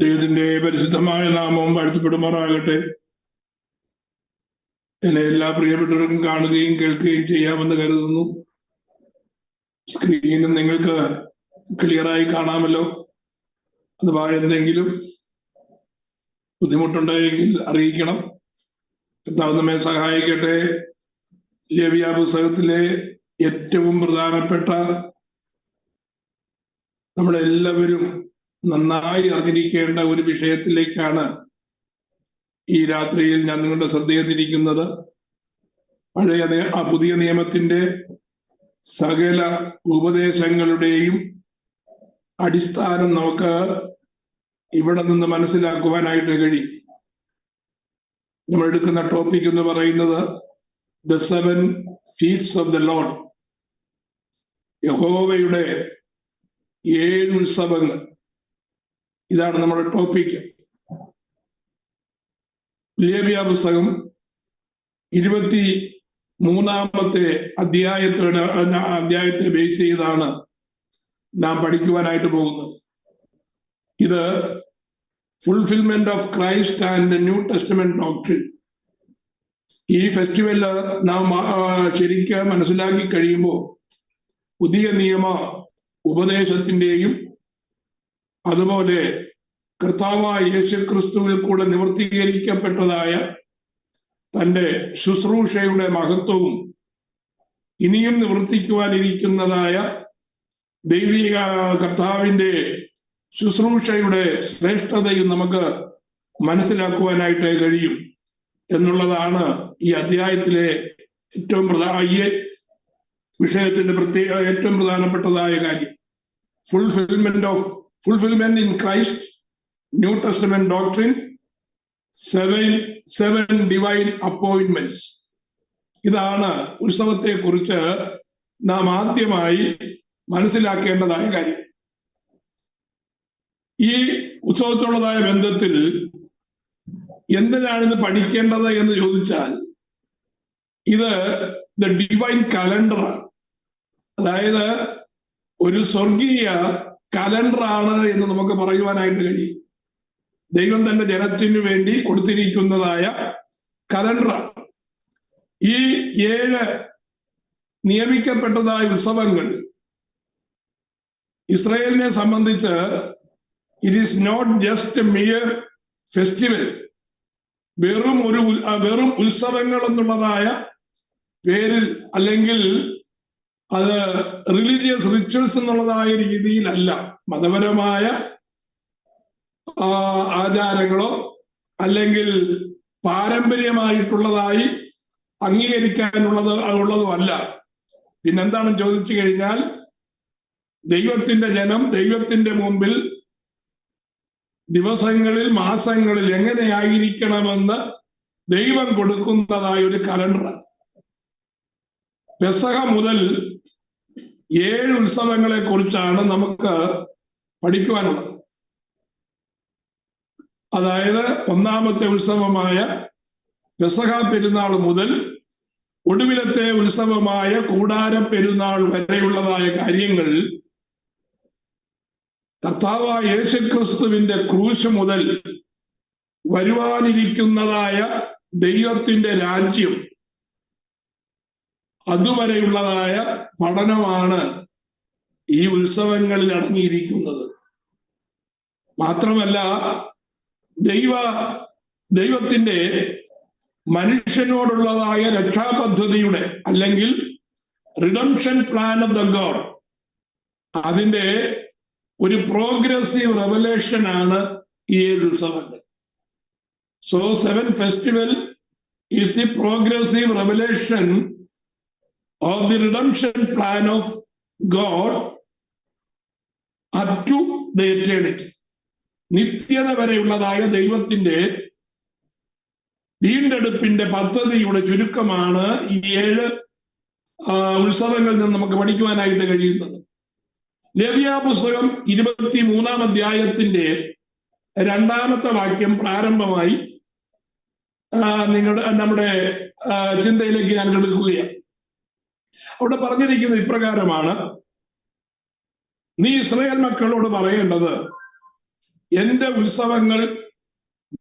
ദൈവത്തിന്റെ പരിശുദ്ധമായ നാമം വാഴ്ത്തപ്പെടുമാറാകട്ടെ. എന്നെ എല്ലാ പ്രിയപ്പെട്ടവർക്കും കാണുകയും കേൾക്കുകയും ചെയ്യാമെന്ന് കരുതുന്നു. സ്ക്രീനും നിങ്ങൾക്ക് ക്ലിയറായി കാണാമല്ലോ. അഥവാ എന്തെങ്കിലും ബുദ്ധിമുട്ടുണ്ടെങ്കിൽ അറിയിക്കണം. കർത്താവ് നമ്മെ സഹായിക്കട്ടെ. ലേവ്യ പുസ്തകത്തിലെ ഏറ്റവും പ്രധാനപ്പെട്ട, നമ്മളെല്ലാവരും നന്നായി അറിഞ്ഞിരിക്കേണ്ട ഒരു വിഷയത്തിലേക്കാണ് ഈ രാത്രിയിൽ ഞാൻ നിങ്ങളുടെ ശ്രദ്ധയെ തിരിക്കുന്നത്. പുതിയ നിയമത്തിന്റെ സകല ഉപദേശങ്ങളുടെയും അടിസ്ഥാനം നമുക്ക് ഇവിടെ നിന്ന് മനസ്സിലാക്കുവാനായിട്ട് കഴിയും. നമ്മൾ എടുക്കുന്ന ടോപ്പിക് എന്ന് പറയുന്നത് the 7 feats of the Lord, യഹോവയുടെ 7 ഉത്സവങ്ങൾ. ഇതാണ് നമ്മുടെ ടോപ്പിക്. ലേവ്യ പുസ്തകം 23-ാമത്തെ അധ്യായത്തെ ബേസ് ചെയ്താണ് നാം പഠിക്കുവാനായിട്ട് പോകുന്നത്. ഇത് fulfilment of Christ and new testament doctrine. ഈ ഫെസ്റ്റിവല് നാം ശരിക്കും മനസ്സിലാക്കി കഴിയുമ്പോൾ പുതിയ നിയമ ഉപദേശത്തിന്റെയും അതുപോലെ കർത്താവായ യേശുക്രിസ്തുവിൽ കൂടെ നിവർത്തീകരിക്കപ്പെട്ടതായ തൻ്റെ ശുശ്രൂഷയുടെ മഹത്വവും ഇനിയും നിവർത്തിക്കുവാനിരിക്കുന്നതായ ദൈവിക കർത്താവിൻ്റെ ശുശ്രൂഷയുടെ ശ്രേഷ്ഠതയും നമുക്ക് മനസ്സിലാക്കുവാനായിട്ട് കഴിയും എന്നുള്ളതാണ് ഈ അധ്യായത്തിലെ ഈ വിഷയത്തിന്റെ ഏറ്റവും പ്രധാനപ്പെട്ടതായ കാര്യം. Fulfillment in Christ, New Testament doctrine, 7 divine appointments. ഇതാണ് ഉത്സവത്തെ കുറിച്ച് നാം ആദ്യമായി മനസ്സിലാക്കേണ്ടതായ കാര്യം. ഈ ഉത്സവത്തോളതായ ബന്ധത്തിൽ എന്തിനാണ് ഇത് പഠിക്കേണ്ടത് എന്ന് ചോദിച്ചാൽ, ഇത് ദ ഡിവൈൻ കലണ്ടറാണ്. അതായത് ഒരു സ്വർഗീയ കലണ്ടറാണ് എന്ന് നമുക്ക് പറയുവാനായിട്ട് കഴിയും. ദൈവം തന്റെ ജനത്തിനു വേണ്ടി കൊടുത്തിരിക്കുന്നതായ കലണ്ടറാണ്. ഈ 7 നിയമിക്കപ്പെട്ടതായ ഉത്സവങ്ങൾ ഇസ്രായേലിനെ സംബന്ധിച്ച് it is not just mere festival, വെറും ഉത്സവങ്ങൾ എന്നുള്ളതായ പേരിൽ, അല്ലെങ്കിൽ അത് റിലീജിയസ് റിച്വൽസ് എന്നുള്ളതായ രീതിയിലല്ല. മതപരമായ ആചാരങ്ങളോ അല്ലെങ്കിൽ പാരമ്പര്യമായിട്ടുള്ളതായി ഉള്ളതോ അല്ല. പിന്നെന്താണെന്ന് ചോദിച്ചു കഴിഞ്ഞാൽ, ദൈവത്തിന്റെ ജനം ദൈവത്തിന്റെ മുമ്പിൽ ദിവസങ്ങളിൽ മാസങ്ങളിൽ എങ്ങനെയായിരിക്കണമെന്ന് ദൈവം കൊടുക്കുന്നതായ ഒരു കലണ്ടറാണ്. പെസഹ മുതൽ 7 ഉത്സവങ്ങളെ കുറിച്ചാണ് നമുക്ക് പഠിക്കുവാനുള്ളത്. അതായത് ഒന്നാമത്തെ ഉത്സവമായ പെസഹ പെരുന്നാൾ മുതൽ ഒടുവിലത്തെ ഉത്സവമായ കൂടാര പെരുന്നാൾ വരെയുള്ളതായ കാര്യങ്ങൾ കർത്താവായ യേശുക്രിസ്തുവിന്റെ ക്രൂശ് മുതൽ വരുവാനിരിക്കുന്നതായ ദൈവത്തിന്റെ രാജ്യം അതുവരെയുള്ളതായ പഠനമാണ് ഈ ഉത്സവങ്ങളിൽ അടങ്ങിയിരിക്കുന്നത്. മാത്രമല്ല, ദൈവത്തിന്റെ മനുഷ്യനോടുള്ളതായ രക്ഷാപദ്ധതിയുടെ അല്ലെങ്കിൽ redemption plan of the God, അതിന്റെ ഒരു പ്രോഗ്രസീവ് റെവലേഷൻ ആണ് ഈ 7 ഉത്സവങ്ങൾ. So 7 festival is the progressive revelation of the redemption plan of God up to the eternity. നിത്യത വരെയുള്ളതായ ദൈവത്തിന്റെ വീണ്ടെടുപ്പിന്റെ പദ്ധതിയുടെ ചുരുക്കമാണ് ഈ 7 ഉത്സവങ്ങളിൽ നിന്ന് നമുക്ക് പഠിക്കുവാനായിട്ട് കഴിയുന്നത്. ലേവ്യ പുസ്തകം 23-ാം അധ്യായത്തിന്റെ 2-ാമത്തെ വാക്യം പ്രാരംഭമായി നമ്മുടെ ചിന്തയിലേക്ക് ഞാൻ എടുക്കുകയാണ്. അവിടെ പറഞ്ഞിരിക്കുന്നത് ഇപ്രകാരമാണ്: നീ ഇസ്രായേൽ മക്കളോട് പറയേണ്ടത്, എന്റെ ഉത്സവങ്ങൾ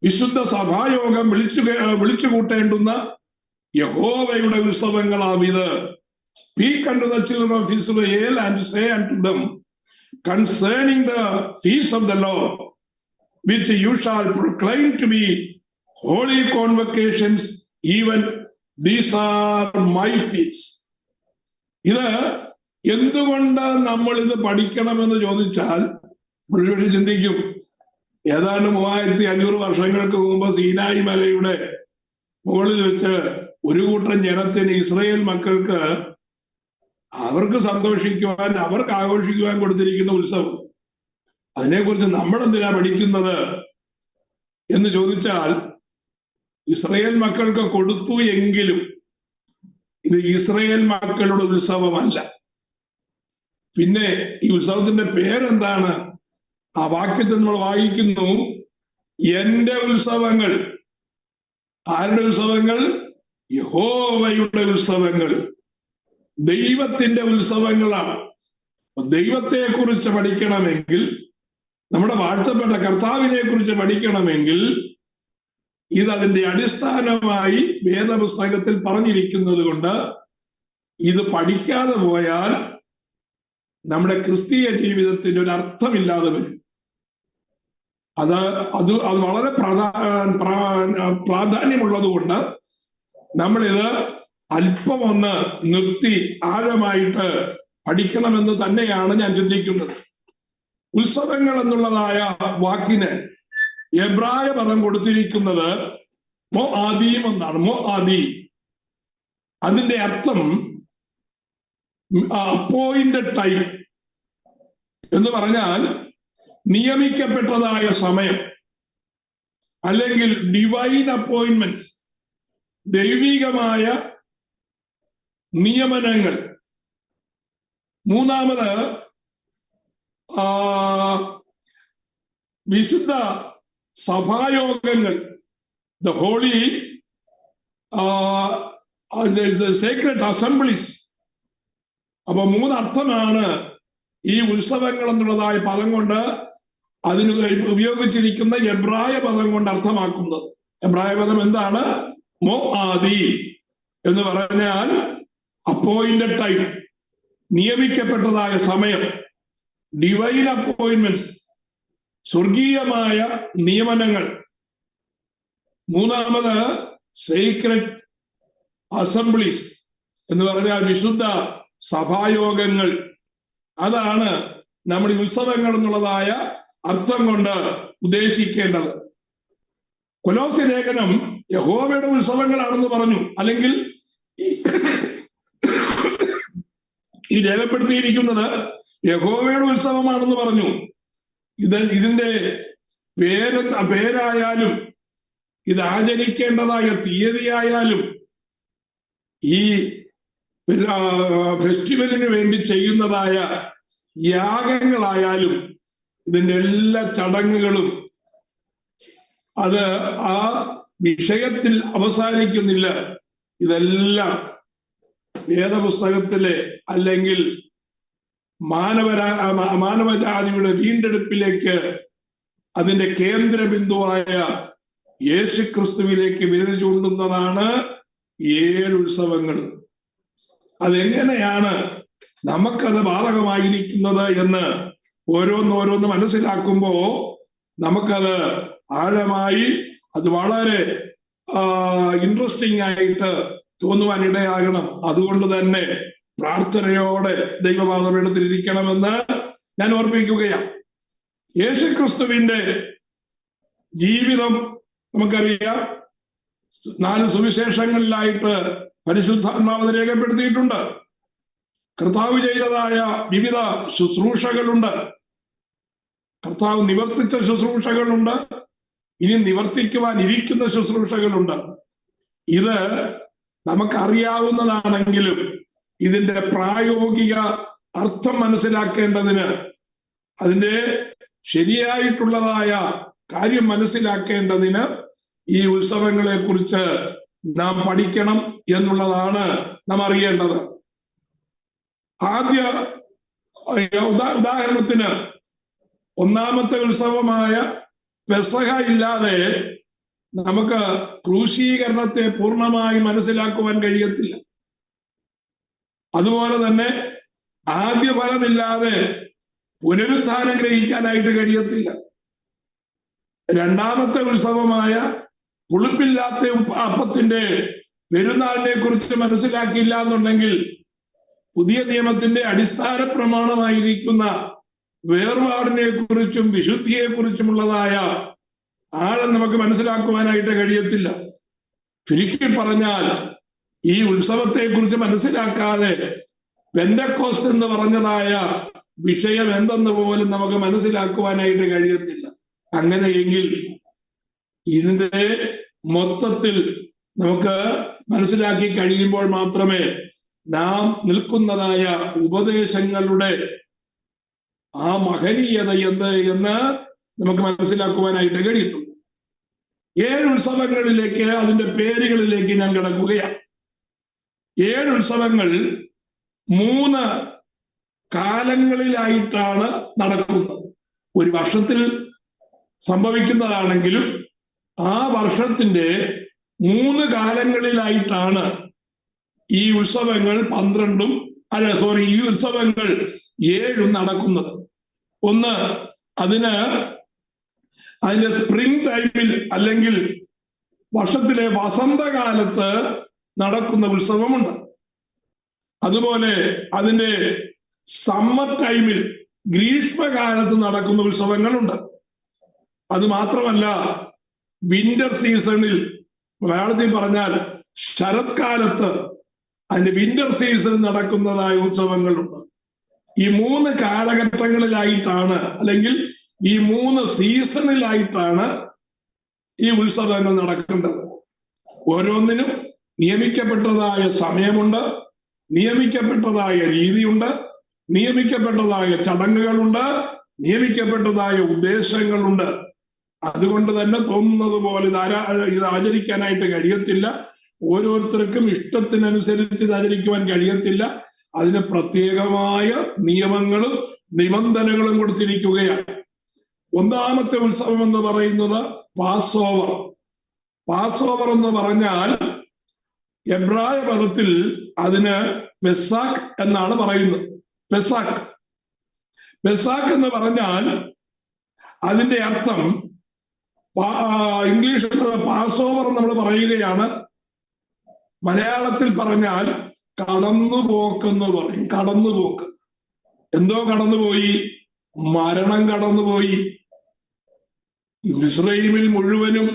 വിശുദ്ധ സഭായോഗം വിളിച്ചു കൂട്ടേണ്ടുന്ന യഹോവയുടെ ഉത്സവങ്ങളാവിത്. Speak unto the children of Israel and say unto them concerning the feast of the Lord, which you shall proclaim to be holy convocations, even these are my feasts. ഇത് എന്തുകൊണ്ട് നമ്മൾ ഇത് പഠിക്കണമെന്ന് ചോദിച്ചാൽ മുഴുവൻ ചിന്തിക്കും, ഏതാണ്ട് 3500 വർഷങ്ങൾക്ക് മുമ്പ് സീനായി മലയുടെ മുകളിൽ വെച്ച് ഒരു കൂട്ടം ജനത്തിന്, ഇസ്രായേൽ മക്കൾക്ക് അവർക്ക് സന്തോഷിക്കുവാൻ, അവർക്ക് ആഘോഷിക്കുവാൻ കൊടുത്തിരിക്കുന്ന ഉത്സവം, അതിനെക്കുറിച്ച് നമ്മൾ എന്തിനാ പഠിക്കുന്നത് എന്ന് ചോദിച്ചാൽ, ഇസ്രായേൽ മക്കൾക്ക് കൊടുത്തു എങ്കിലും ഇത് ഇസ്രായേൽ മക്കളുടെ ഉത്സവമല്ല. പിന്നെ ഈ ഉത്സവത്തിന്റെ പേരെന്താണ്? ആ വാക്യത്തിൽ നമ്മൾ വായിക്കുന്നു, എന്റെ ഉത്സവങ്ങൾ. ആരുടെ ഉത്സവങ്ങൾ? യഹോവയുടെ ഉത്സവങ്ങൾ, ദൈവത്തിന്റെ ഉത്സവങ്ങളാണ്. ദൈവത്തെ കുറിച്ച് പഠിക്കണമെങ്കിൽ, നമ്മുടെ വാഴ്ത്തപ്പെട്ട കർത്താവിനെ കുറിച്ച് പഠിക്കണമെങ്കിൽ, ഇതതിന്റെ അടിസ്ഥാനമായി വേദപുസ്തകത്തിൽ പറഞ്ഞിരിക്കുന്നത് കൊണ്ട് ഇത് പഠിക്കാതെ പോയാൽ നമ്മുടെ ക്രിസ്തീയ ജീവിതത്തിന് ഒരു അർത്ഥമില്ലാതെ വരും. അത് വളരെ പ്രാധാന്യമുള്ളത് കൊണ്ട് നമ്മളിത് അല്പം ഒന്ന് നിർത്തി ആഴമായിട്ട് പഠിക്കണമെന്ന് തന്നെയാണ് ഞാൻ ചിന്തിക്കുന്നത്. ഉത്സവങ്ങൾ എന്നുള്ളതായ വാക്കിന് എബ്രായ പദം കൊടുത്തിരിക്കുന്നത് മോആദീം എന്നാണ്. മോആദി, അതിന്റെ അർത്ഥം അപ്പോയിന്റഡ് ടൈം എന്ന് പറഞ്ഞാൽ നിയമിക്കപ്പെട്ടതായ സമയം, അല്ലെങ്കിൽ ഡിവൈൻ അപ്പോയിന്റ്മെന്റ്സ്, ദൈവികമായ നിയമനങ്ങൾ. മൂന്നാമത് വിശുദ്ധ സഭായോഗങ്ങൾ, ദ ഹോളി സേക്രഡ് അസംബ്ലീസ്. അപ്പൊ 3 അർത്ഥമാണ് ഈ ഉത്സവങ്ങൾ എന്നുള്ളതായ പദം കൊണ്ട് അതിന് ഉപയോഗിച്ചിരിക്കുന്ന എബ്രായ പദം കൊണ്ട് അർത്ഥമാക്കുന്നത്. എബ്രായ പദം എന്താണ്? മോആദി എന്ന് പറഞ്ഞാൽ അപ്പോയിന്റഡ് ടൈം, നിയമിക്കപ്പെട്ടതായ സമയം, ഡിവൈൻ അപ്പോയിന്റ്മെന്റ്സ്, സ്വർഗീയമായ നിയമനങ്ങൾ. മൂന്നാമത് സീക്രട്ട് അസംബ്ലീസ് എന്ന് പറഞ്ഞാൽ വിശുദ്ധ സഭായോഗങ്ങൾ. അതാണ് നമ്മൾ ഈ ഉത്സവങ്ങൾ എന്നുള്ളതായ അർത്ഥം കൊണ്ട് ഉദ്ദേശിക്കേണ്ടത്. കൊലോസ്യ ലേഖനം യഹോവയുടെ ഉത്സവങ്ങളാണെന്ന് പറഞ്ഞു, അല്ലെങ്കിൽ ഈ രേഖപ്പെടുത്തിയിരിക്കുന്നത് യഹോവയുടെ ഉത്സവമാണെന്ന് പറഞ്ഞു. ഇതിന്റെ പേരായാലും ഇത് ആചരിക്കേണ്ടതായ തീയതിയായാലും ഈ ഫെസ്റ്റിവലിന് വേണ്ടി ചെയ്യുന്നതായ യാഗങ്ങളായാലും ഇതിന്റെ എല്ലാ ചടങ്ങുകളും അത് ആ വിഷയത്തിൽ അവസാനിക്കുന്നില്ല. ഇതെല്ലാം വേദപുസ്തകത്തിലെ അല്ലെങ്കിൽ മാനവജാതിയുടെ വീണ്ടെടുപ്പിലേക്ക്, അതിന്റെ കേന്ദ്ര ബിന്ദുവായ യേശുക്രിസ്തുവിലേക്ക് വിരൽ ചൂണ്ടുന്നതാണ് 7 ഉത്സവങ്ങൾ. അതെങ്ങനെയാണ് നമുക്കത് ബാധകമായിരിക്കുന്നത് എന്ന് ഓരോന്നോരോന്ന് മനസ്സിലാക്കുമ്പോ നമുക്കത് ആഴമായി, അത് വളരെ ഇൻട്രസ്റ്റിംഗ് ആയിട്ട് തോന്നുവാൻ ഇടയാകണം. അതുകൊണ്ട് തന്നെ പ്രാർത്ഥനയോടെ ദൈവപാദപീഠത്തിലിരിക്കണമെന്ന് ഞാൻ ഓർമ്മിക്കുകയാണ്. യേശുക്രിസ്തുവിന്റെ ജീവിതം നമുക്കറിയാം. 4 സുവിശേഷങ്ങളിലായിട്ട് പരിശുദ്ധാത്മാവ് രേഖപ്പെടുത്തിയിട്ടുണ്ട്. കർത്താവ് ചെയ്തതായ വിവിധ ശുശ്രൂഷകളുണ്ട്. കർത്താവ് നിവർത്തിച്ച ശുശ്രൂഷകളുണ്ട്. ഇനി നിവർത്തിക്കുവാൻ ഇരിക്കുന്ന ശുശ്രൂഷകളുണ്ട്. ഇത് നമുക്കറിയാവുന്നതാണെങ്കിലും ഇതിന്റെ പ്രായോഗിക അർത്ഥം മനസ്സിലാക്കേണ്ടതിന്, അതിന്റെ ശരിയായിട്ടുള്ളതായ കാര്യം മനസ്സിലാക്കേണ്ടതിന് ഈ ഉത്സവങ്ങളെ കുറിച്ച് നാം പഠിക്കണം എന്നുള്ളതാണ് നാം അറിയേണ്ടത്. ആദ്യ ഉദാഹരണത്തിന് ഒന്നാമത്തെ ഉത്സവമായ പെസഹ ഇല്ലാതെ നമുക്ക് ക്രൂശീകരണത്തെ പൂർണ്ണമായി മനസ്സിലാക്കുവാൻ കഴിയത്തില്ല. അതുപോലെ തന്നെ ആദ്യ ഫലമില്ലാതെ പുനരുത്ഥാനം ഗ്രഹിക്കാനായിട്ട് കഴിയത്തില്ല. രണ്ടാമത്തെ ഉത്സവമായ പുളിപ്പില്ലാത്ത അപ്പത്തിന്റെ പെരുന്നാളിനെ കുറിച്ച് മനസ്സിലാക്കിയില്ല എന്നുണ്ടെങ്കിൽ പുതിയ നിയമത്തിന്റെ അടിസ്ഥാന പ്രമാണമായിരിക്കുന്ന വേർപാടിനെ കുറിച്ചും വിശുദ്ധിയെ കുറിച്ചുമുള്ളതായ ആഴം നമുക്ക് മനസ്സിലാക്കുവാനായിട്ട് കഴിയത്തില്ല. ചുരുക്കി പറഞ്ഞാൽ ഈ ഉത്സവത്തെ കുറിച്ച് മനസ്സിലാക്കാതെ പെന്തക്കോസ്ത് എന്ന് പറഞ്ഞതായ വിഷയം എന്തെന്ന് പോലും നമുക്ക് മനസ്സിലാക്കുവാനായിട്ട് കഴിയത്തില്ല. അങ്ങനെയെങ്കിൽ ഇതിന്റെ മൊത്തത്തിൽ നമുക്ക് മനസ്സിലാക്കി കഴിയുമ്പോൾ മാത്രമേ നാം നിൽക്കുന്നതായ ഉപദേശങ്ങളുടെ ആ മഹനീയത എന്ത് എന്ന് നമുക്ക് മനസ്സിലാക്കുവാനായിട്ട് കഴിയത്തുള്ളൂ. 7 ഉത്സവങ്ങളിലേക്ക്, അതിന്റെ പേരുകളിലേക്ക് ഞാൻ കിടക്കുകയാണ്. 7 ഉത്സവങ്ങൾ 3 കാലങ്ങളിലായിട്ടാണ് നടക്കുന്നത്. ഒരു വർഷത്തിൽ സംഭവിക്കുന്നതാണെങ്കിലും ആ വർഷത്തിന്റെ 3 കാലങ്ങളിലായിട്ടാണ് ഈ ഉത്സവങ്ങൾ 12 ഈ ഉത്സവങ്ങൾ 7 നടക്കുന്നത്. ഒന്ന്, അതിന്റെ സ്പ്രിംഗ് ടൈമിൽ അല്ലെങ്കിൽ വർഷത്തിലെ വസന്തകാലത്ത് നടക്കുന്ന ഉത്സവമുണ്ട്. അതുപോലെ അതിന്റെ സമ്മർ ടൈമിൽ ഗ്രീഷ്മകാലത്ത് നടക്കുന്ന ഉത്സവങ്ങളുണ്ട്. അത് മാത്രമല്ല വിന്റർ സീസണിൽ, മലയാളത്തിൽ പറഞ്ഞാൽ ശരത്കാലത്ത്, അതിന്റെ വിന്റർ സീസൺ നടക്കുന്നതായ ഉത്സവങ്ങളുണ്ട്. ഈ 3 കാലഘട്ടങ്ങളിലായിട്ടാണ്, അല്ലെങ്കിൽ ഈ 3 സീസണിലായിട്ടാണ് ഈ ഉത്സവങ്ങൾ നടക്കേണ്ടത്. ഓരോന്നിനും നിയമിക്കപ്പെട്ടതായ സമയമുണ്ട്, നിയമിക്കപ്പെട്ടതായ രീതിയുണ്ട്, നിയമിക്കപ്പെട്ടതായ ചടങ്ങുകളുണ്ട്, നിയമിക്കപ്പെട്ടതായ ഉദ്ദേശങ്ങളുണ്ട്. അതുകൊണ്ട് തന്നെ തോന്നുന്നത് പോലെ ഇത് ആചരിക്കാനായിട്ട് കഴിയത്തില്ല. ഓരോരുത്തർക്കും ഇഷ്ടത്തിനനുസരിച്ച് ഇത് ആചരിക്കുവാൻ കഴിയത്തില്ല. അതിന് പ്രത്യേകമായ നിയമങ്ങളും നിബന്ധനകളും കൊടുത്തിരിക്കുകയാണ്. ഒന്നാമത്തെ ഉത്സവം എന്ന് പറയുന്നത് പാസ് ഓവർ. പാസ് ഓവർ എന്ന് പറഞ്ഞാൽ എബ്രായ പദത്തിൽ അതിന് പെസാക്ക് എന്നാണ് പറയുന്നത്. പെസാക്ക് എന്ന് പറഞ്ഞാൽ അതിന്റെ അർത്ഥം, ഇംഗ്ലീഷിൽ പാസ് ഓവർ നമ്മൾ പറയുകയാണ്. മലയാളത്തിൽ പറഞ്ഞാൽ കടന്നുപോക്കെന്ന് പറയും. കടന്നുപോക്ക്. എന്തോ കടന്നുപോയി? മരണം കടന്നുപോയി. ഇസ്രായേലിൽ മുഴുവനും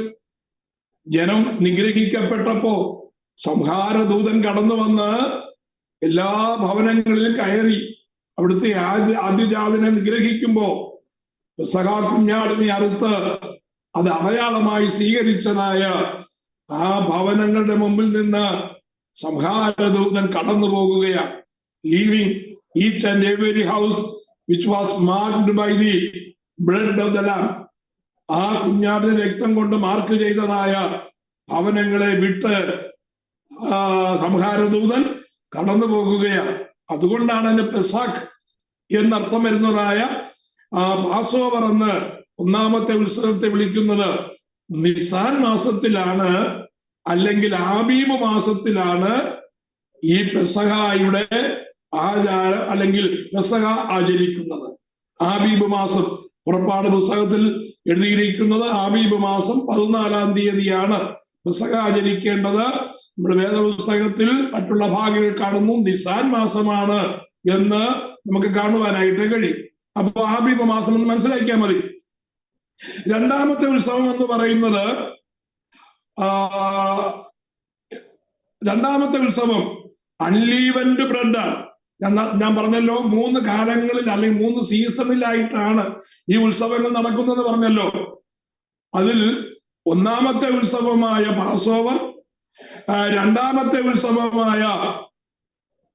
ജനം നിഗ്രഹിക്കപ്പെട്ടപ്പോ സംഹാരദൂതൻ കടന്നു വന്ന് എല്ലാ ഭവനങ്ങളിലും കയറി അവിടുത്തെ ആദ്യജാതനെ നിഗ്രഹിക്കുമ്പോ പെസഹ കുഞ്ഞാടിനെ അറുത്ത് അത് അടയാളമായി സ്വീകരിച്ചതായ ആ ഭവനങ്ങളുടെ മുമ്പിൽ നിന്ന് സംഹാരദൂതൻ കടന്നു പോകുകയാണ്. Leaving each and every house which was marked by the blood of the lamb. ആ കുഞ്ഞാടിന്റെ രക്തം കൊണ്ട് മാർക്ക് ചെയ്തതായ ഭവനങ്ങളെ വിട്ട് സംഹാരദൂതൻ കടന്നു പോകുകയാണ്. അതുകൊണ്ടാണ് അതിന് പെസാക്ക് എന്നർത്ഥം വരുന്നതായ പാസ് ഓവർ എന്ന് ഒന്നാമത്തെ ഉത്സവത്തെ വിളിക്കുന്നത്. നിസാൻ മാസത്തിലാണ്, അല്ലെങ്കിൽ ആബീബ് മാസത്തിലാണ് ഈ പെസഹയുടെ ആചാരം അല്ലെങ്കിൽ പെസഹ ആചരിക്കുന്നത്. ആബീബ് മാസം, പുറപ്പാട് പുസ്തകത്തിൽ എഴുതിയിരിക്കുന്നത് ആബീബ് മാസം 14-ാം തീയതിയാണ് പെസഹ ആചരിക്കേണ്ടത്. നമ്മുടെ വേദപുസ്തകത്തിൽ മറ്റുള്ള ഭാഗങ്ങൾ കാണുന്നു നിസാൻ മാസമാണ് എന്ന് നമുക്ക് കാണുവാനായിട്ട് കഴിയും. അപ്പൊ ആബീബ് മാസം എന്ന് മനസ്സിലാക്കിയാൽ മതി. രണ്ടാമത്തെ ഉത്സവം എന്ന് പറയുന്നത് രണ്ടാമത്തെ ഉത്സവം അൺലീവൻഡ് ബ്രെഡാണ്. ഞാൻ പറഞ്ഞല്ലോ 3 കാലങ്ങളിൽ അല്ലെങ്കിൽ 3 സീസണിലായിട്ടാണ് ഈ ഉത്സവങ്ങൾ നടക്കുന്നത് പറഞ്ഞല്ലോ. അതിൽ ഒന്നാമത്തെ ഉത്സവമായ പാസ് ഓവർ, രണ്ടാമത്തെ ഉത്സവമായ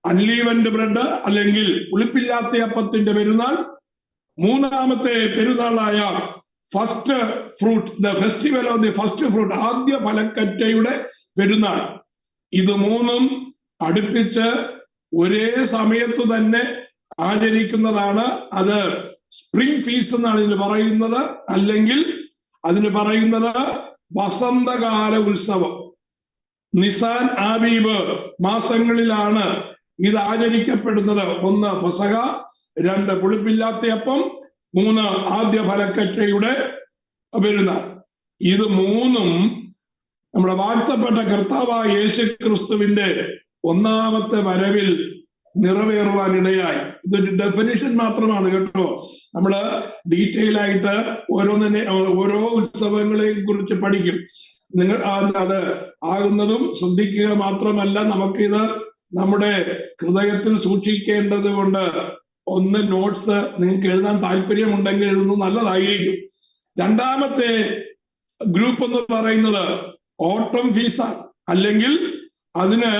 അൺലീവൻഡ് ബ്രെഡ് അല്ലെങ്കിൽ പുളിപ്പില്ലാത്ത അപ്പത്തിന്റെ പെരുന്നാൾ, മൂന്നാമത്തെ പെരുന്നാളായ first fruit, the festival of the first fruit, ആദ്യ ഫലക്കറ്റയുടെ പെരുന്നാൾ. ഇത് 3ഉം അടുപ്പിച്ച് ഒരേ സമയത്ത് തന്നെ ആചരിക്കുന്നതാണ്. അത് സ്പ്രിംഗ് ഫീസ്റ്റ് എന്നാണ് ഇതിന് പറയുന്നത്, അല്ലെങ്കിൽ അതിന് പറയുന്നത് വസന്തകാല ഉത്സവം. നിസാൻ ആബീബ് മാസങ്ങളിലാണ് ഇത് ആചരിക്കപ്പെടുന്നത്. 1 പെസഹ, 2 പുളിപ്പില്ലാത്തയപ്പം, 3 ആദ്യ ഫലക്കറ്റയുടെ പെരുന്നാൾ. ഇത് 3ഉം നമ്മുടെ വാഴ്ത്തപ്പെട്ട കർത്താവായ യേശു ക്രിസ്തുവിന്റെ 1ാമത്തെ വരവിൽ നിറവേറുവാനിടയായി. ഇതൊരു ഡെഫിനിഷൻ മാത്രമാണ് കേട്ടോ. നമ്മള് ഡീറ്റെയിൽ ആയിട്ട് ഓരോ ഉത്സവങ്ങളെയും കുറിച്ച് പഠിക്കും. നിങ്ങൾ അത് ആകുന്നതും ശ്രദ്ധിക്കുക മാത്രമല്ല, നമുക്കിത് നമ്മുടെ ഹൃദയത്തിൽ സൂക്ഷിക്കേണ്ടത് കൊണ്ട് ഒന്ന് നോട്ട്സ് നിങ്ങൾക്ക് എഴുതാൻ താല്പര്യമുണ്ടെങ്കിൽ എഴുതുന്നത് നല്ലതായിരിക്കും. 2ാമത്തെ ഗ്രൂപ്പ് എന്ന് പറയുന്നത് ഓട്ടം ഫീസാണ്, അല്ലെങ്കിൽ അതിന്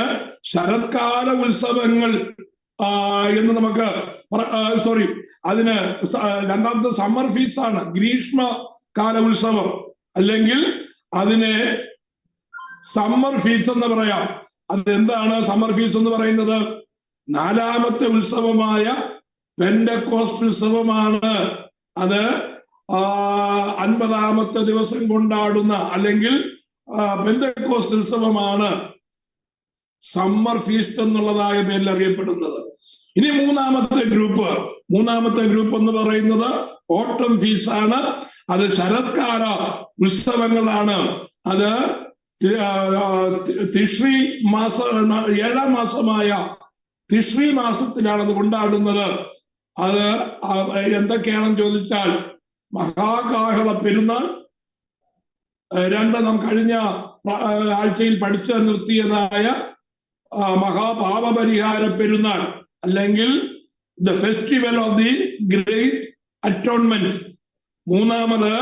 ശരത്കാല ഉത്സവങ്ങൾ എന്ന് നമുക്ക് അതിന് 2ാമത്തെ സമ്മർ ഫീസാണ്, ഗ്രീഷ്മകാല ഉത്സവം, അല്ലെങ്കിൽ അതിനെ സമ്മർ ഫീസ് എന്ന് പറയാം. അതെന്താണ് സമ്മർ ഫീസ് എന്ന് പറയുന്നത്? 4ാമത്തെ ഉത്സവമായ പെന്തക്കോസ്റ്റ് ഉത്സവമാണ്. അത് 50ാമത്തെ ദിവസം കൊണ്ടാടുന്ന, അല്ലെങ്കിൽ പെന്തക്കോസ്റ്റ് ഉത്സവമാണ് സമ്മർ ഫീസ്റ്റ് എന്നുള്ളതായ പേരിൽ അറിയപ്പെടുന്നത്. ഇനി 3ാമത്തെ ഗ്രൂപ്പ് എന്ന് പറയുന്നത് ഓട്ടം ഫീസ് ആണ്. അത് ശരത്കാല ഉത്സവങ്ങളാണ്. അത് തിശ്രീ മാസം, 7ാം മാസമായ തിശ്രീ മാസത്തിലാണ് അത് കൊണ്ടാടുന്നത്. അത് എന്തൊക്കെയാണെന്ന് ചോദിച്ചാൽ മഹാകാഹള പെരുന്നാൾ, 2 നാം കഴിഞ്ഞ ആഴ്ചയിൽ പഠിച്ചു നിർത്തിയതായ മഹാപാപപരിഹാര പെരുന്നാൾ, അല്ലെങ്കിൽ the festival of the great atonement. 3ാമത്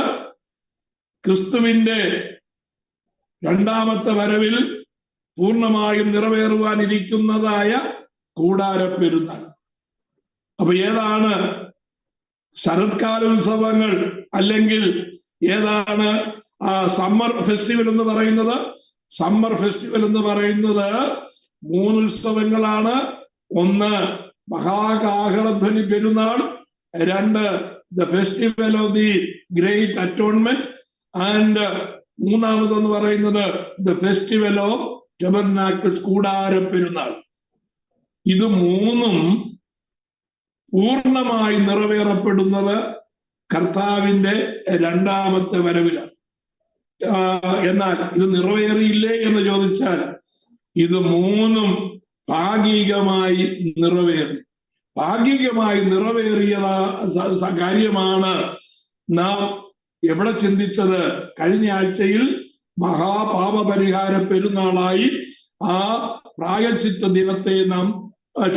ക്രിസ്തുവിന്റെ 2ാമത്തെ വരവിൽ പൂർണ്ണമായും നിറവേറുവാനിരിക്കുന്നതായ കൂടാര പെരുന്നാൾ. അപ്പൊ ഏതാണ് ശരത്കാല ഉത്സവങ്ങൾ, അല്ലെങ്കിൽ ഏതാണ് സമ്മർ ഫെസ്റ്റിവൽ എന്ന് പറയുന്നത്? സമ്മർ ഫെസ്റ്റിവൽ എന്ന് പറയുന്നത് 3 ഉത്സവങ്ങളാണ്. 1 മഹാകാഹളധ്വനി പെരുന്നാൾ, 2 the festival of the great atonement, and 3ാമതെന്ന് പറയുന്നത് ദ ഫെസ്റ്റിവൽ ഓഫ് ടബർനാക്കിൾസ്, കൂടാര പെരുന്നാൾ. ഇത് 3ഉം പൂർണ്ണമായി നിറവേറപ്പെടുന്നത് കർത്താവിന്റെ 2ാമത്തെ വരവിലാണ്. എന്നാൽ ഇത് നിറവേറിയില്ലേ എന്ന് ചോദിച്ചാൽ, ഇത് 3ഉം ഭാഗികമായി നിറവേറി. ഭാഗികമായി നിറവേറിയ കാര്യമാണ് നാം എവിടെ ചിന്തിച്ചത്? കഴിഞ്ഞ ആഴ്ചയിൽ മഹാപാപപരിഹാര പെരുന്നാളായി ആ പ്രായശ്ചിത്ത ദിനത്തെ നാം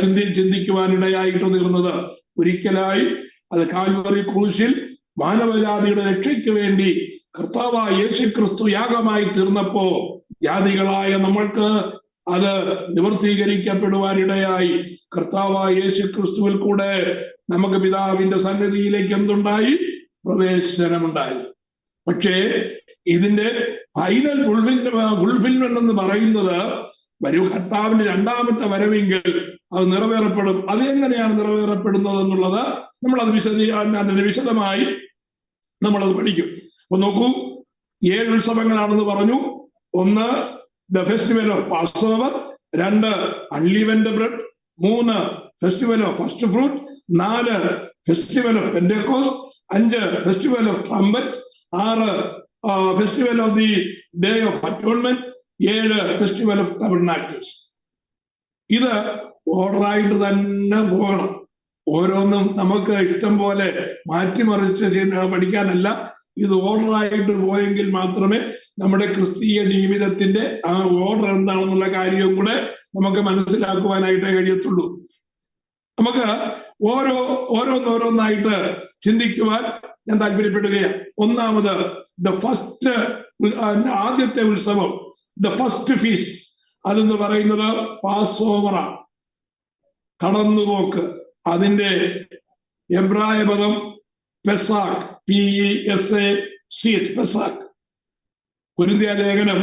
ചിന്തിക്കുവാനിടയായിട്ട് തീർന്നത്. ഒരിക്കലായി അത് കാൽവറി ക്രൂശിൽ മാനവജാതിയുടെ രക്ഷയ്ക്ക് വേണ്ടി കർത്താവായ യേശു ക്രിസ്തു യാഗമായി തീർന്നപ്പോ ജാതികളായ നമ്മൾക്ക് അത് നിവർത്തീകരിക്കപ്പെടുവാനിടയായി. കർത്താവായ യേശു ക്രിസ്തുവിൽ കൂടെ നമുക്ക് പിതാവിന്റെ സന്നിധിയിലേക്ക് എന്തുണ്ടായി? പ്രവേശനമുണ്ടായി. പക്ഷേ ഇതിന്റെ ഫൈനൽ ഫുൾഫിൽമെന്റ് എന്ന് പറയുന്നത് കർത്താവിന്റെ 2ാമത്തെ വരവെങ്കിൽ അത് നിറവേറപ്പെടും. അത് എങ്ങനെയാണ് നിറവേറപ്പെടുന്നത് എന്നുള്ളത് നമ്മളത് വിശദമായി നമ്മളത് പഠിക്കും. അപ്പൊ നോക്കൂ, 7 ഉത്സവങ്ങളാണെന്ന് പറഞ്ഞു. 1 the festival of passover, 2 unleavened bread, 3 festival of first fruit, 4 festival of Pentecost, 5 festival of trumpets, 6 festival of the day of atonement, 7 festival of tabernacles. ഇത് ഓർഡറായിട്ട് തന്നെ പോകണം. ഓരോന്നും നമുക്ക് ഇഷ്ടം പോലെ മാറ്റിമറിച്ച് പഠിക്കാനല്ല. ഇത് ഓർഡറായിട്ട് പോയെങ്കിൽ മാത്രമേ നമ്മുടെ ക്രിസ്തീയ ജീവിതത്തിന്റെ ആ ഓർഡർ എന്താണെന്നുള്ള കാര്യവും കൂടെ നമുക്ക് മനസ്സിലാക്കുവാനായിട്ടേ കഴിയത്തുള്ളൂ. നമുക്ക് ഓരോന്നായിട്ട് ചിന്തിക്കുവാൻ ഞാൻ താല്പര്യപ്പെടുകയാണ്. 1ാമത് ആദ്യത്തെ ഉത്സവം, ദ ഫസ്റ്റ് ഫീസ്റ്റ്, അതെന്ന് പറയുന്നത് പാസ് ഓവറാണ്, കടന്നുപോക്ക്. അതിന്റെ എബ്രായ പദം പെസാക്ക്, PESACH, പെസാക്ക്. കൊരിന്ത്യ ലേഖനം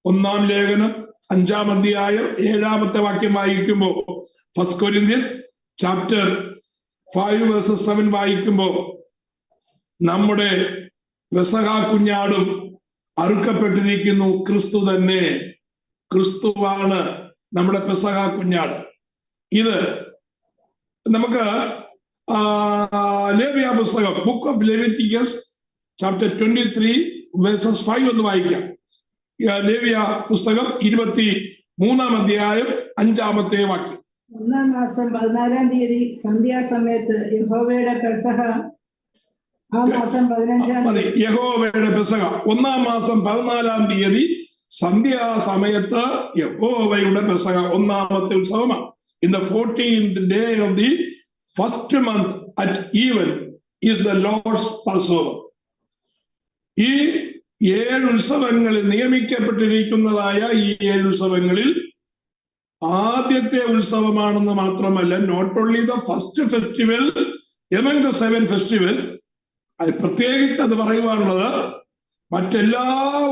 1-ാം ലേഖനം 5-ാം അധ്യായം 7-ാമത്തെ വാക്യം വായിക്കുമ്പോൾ, ഫസ്റ്റ് കൊരിന്ത്യൻസ് ചാപ്റ്റർ 5:7 വായിക്കുമ്പോൾ നമ്മുടെ പെസഹ കുഞ്ഞാടും അറുക്കപ്പെട്ടിരിക്കുന്നു, ക്രിസ്തു തന്നെ. ക്രിസ്തുവാണ് നമ്മുടെ പെസഹ കുഞ്ഞാട്. ഇത് നമുക്ക് ലേവ്യ പുസ്തകം, ബുക്ക് ഓഫ് ലെവിറ്റിക്കസ് ചാപ്റ്റർ 23:5 ഒന്ന് വായിക്കാം. ലേവ്യ പുസ്തകം 23-ാം അധ്യായം 5-ാമത്തെ വാക്യം. 1-ാം മാസം 14-ാം തീയതി സന്ധ്യാസമയത്ത് യഹോവയുടെ പെസഹ. ആ മാസം 15-ാം തീയതി യഹോവയുടെ പെസഹ 1-ാം മാസം 14-ാം തീയതി സന്ധ്യാസമയത്ത് യഹോവയുടെ പെസഹ, 1-ാമത്തെ ഉത്സവമാണ്. In the 14th day of the first month at even is the Lord's Passover. ഈ 7 ഉത്സവങ്ങളിൽ നിയമിക്കപ്പെട്ടിരിക്കുന്നതായ ഈ 7 ഉത്സവങ്ങളിൽ ആദ്യത്തെ ഉത്സവമാണെന്ന് മാത്രമല്ല, not only the first festival among the 7 festivals, അത് പ്രത്യേകിച്ച് അത് പറയുവാനുള്ളത് മറ്റെല്ലാ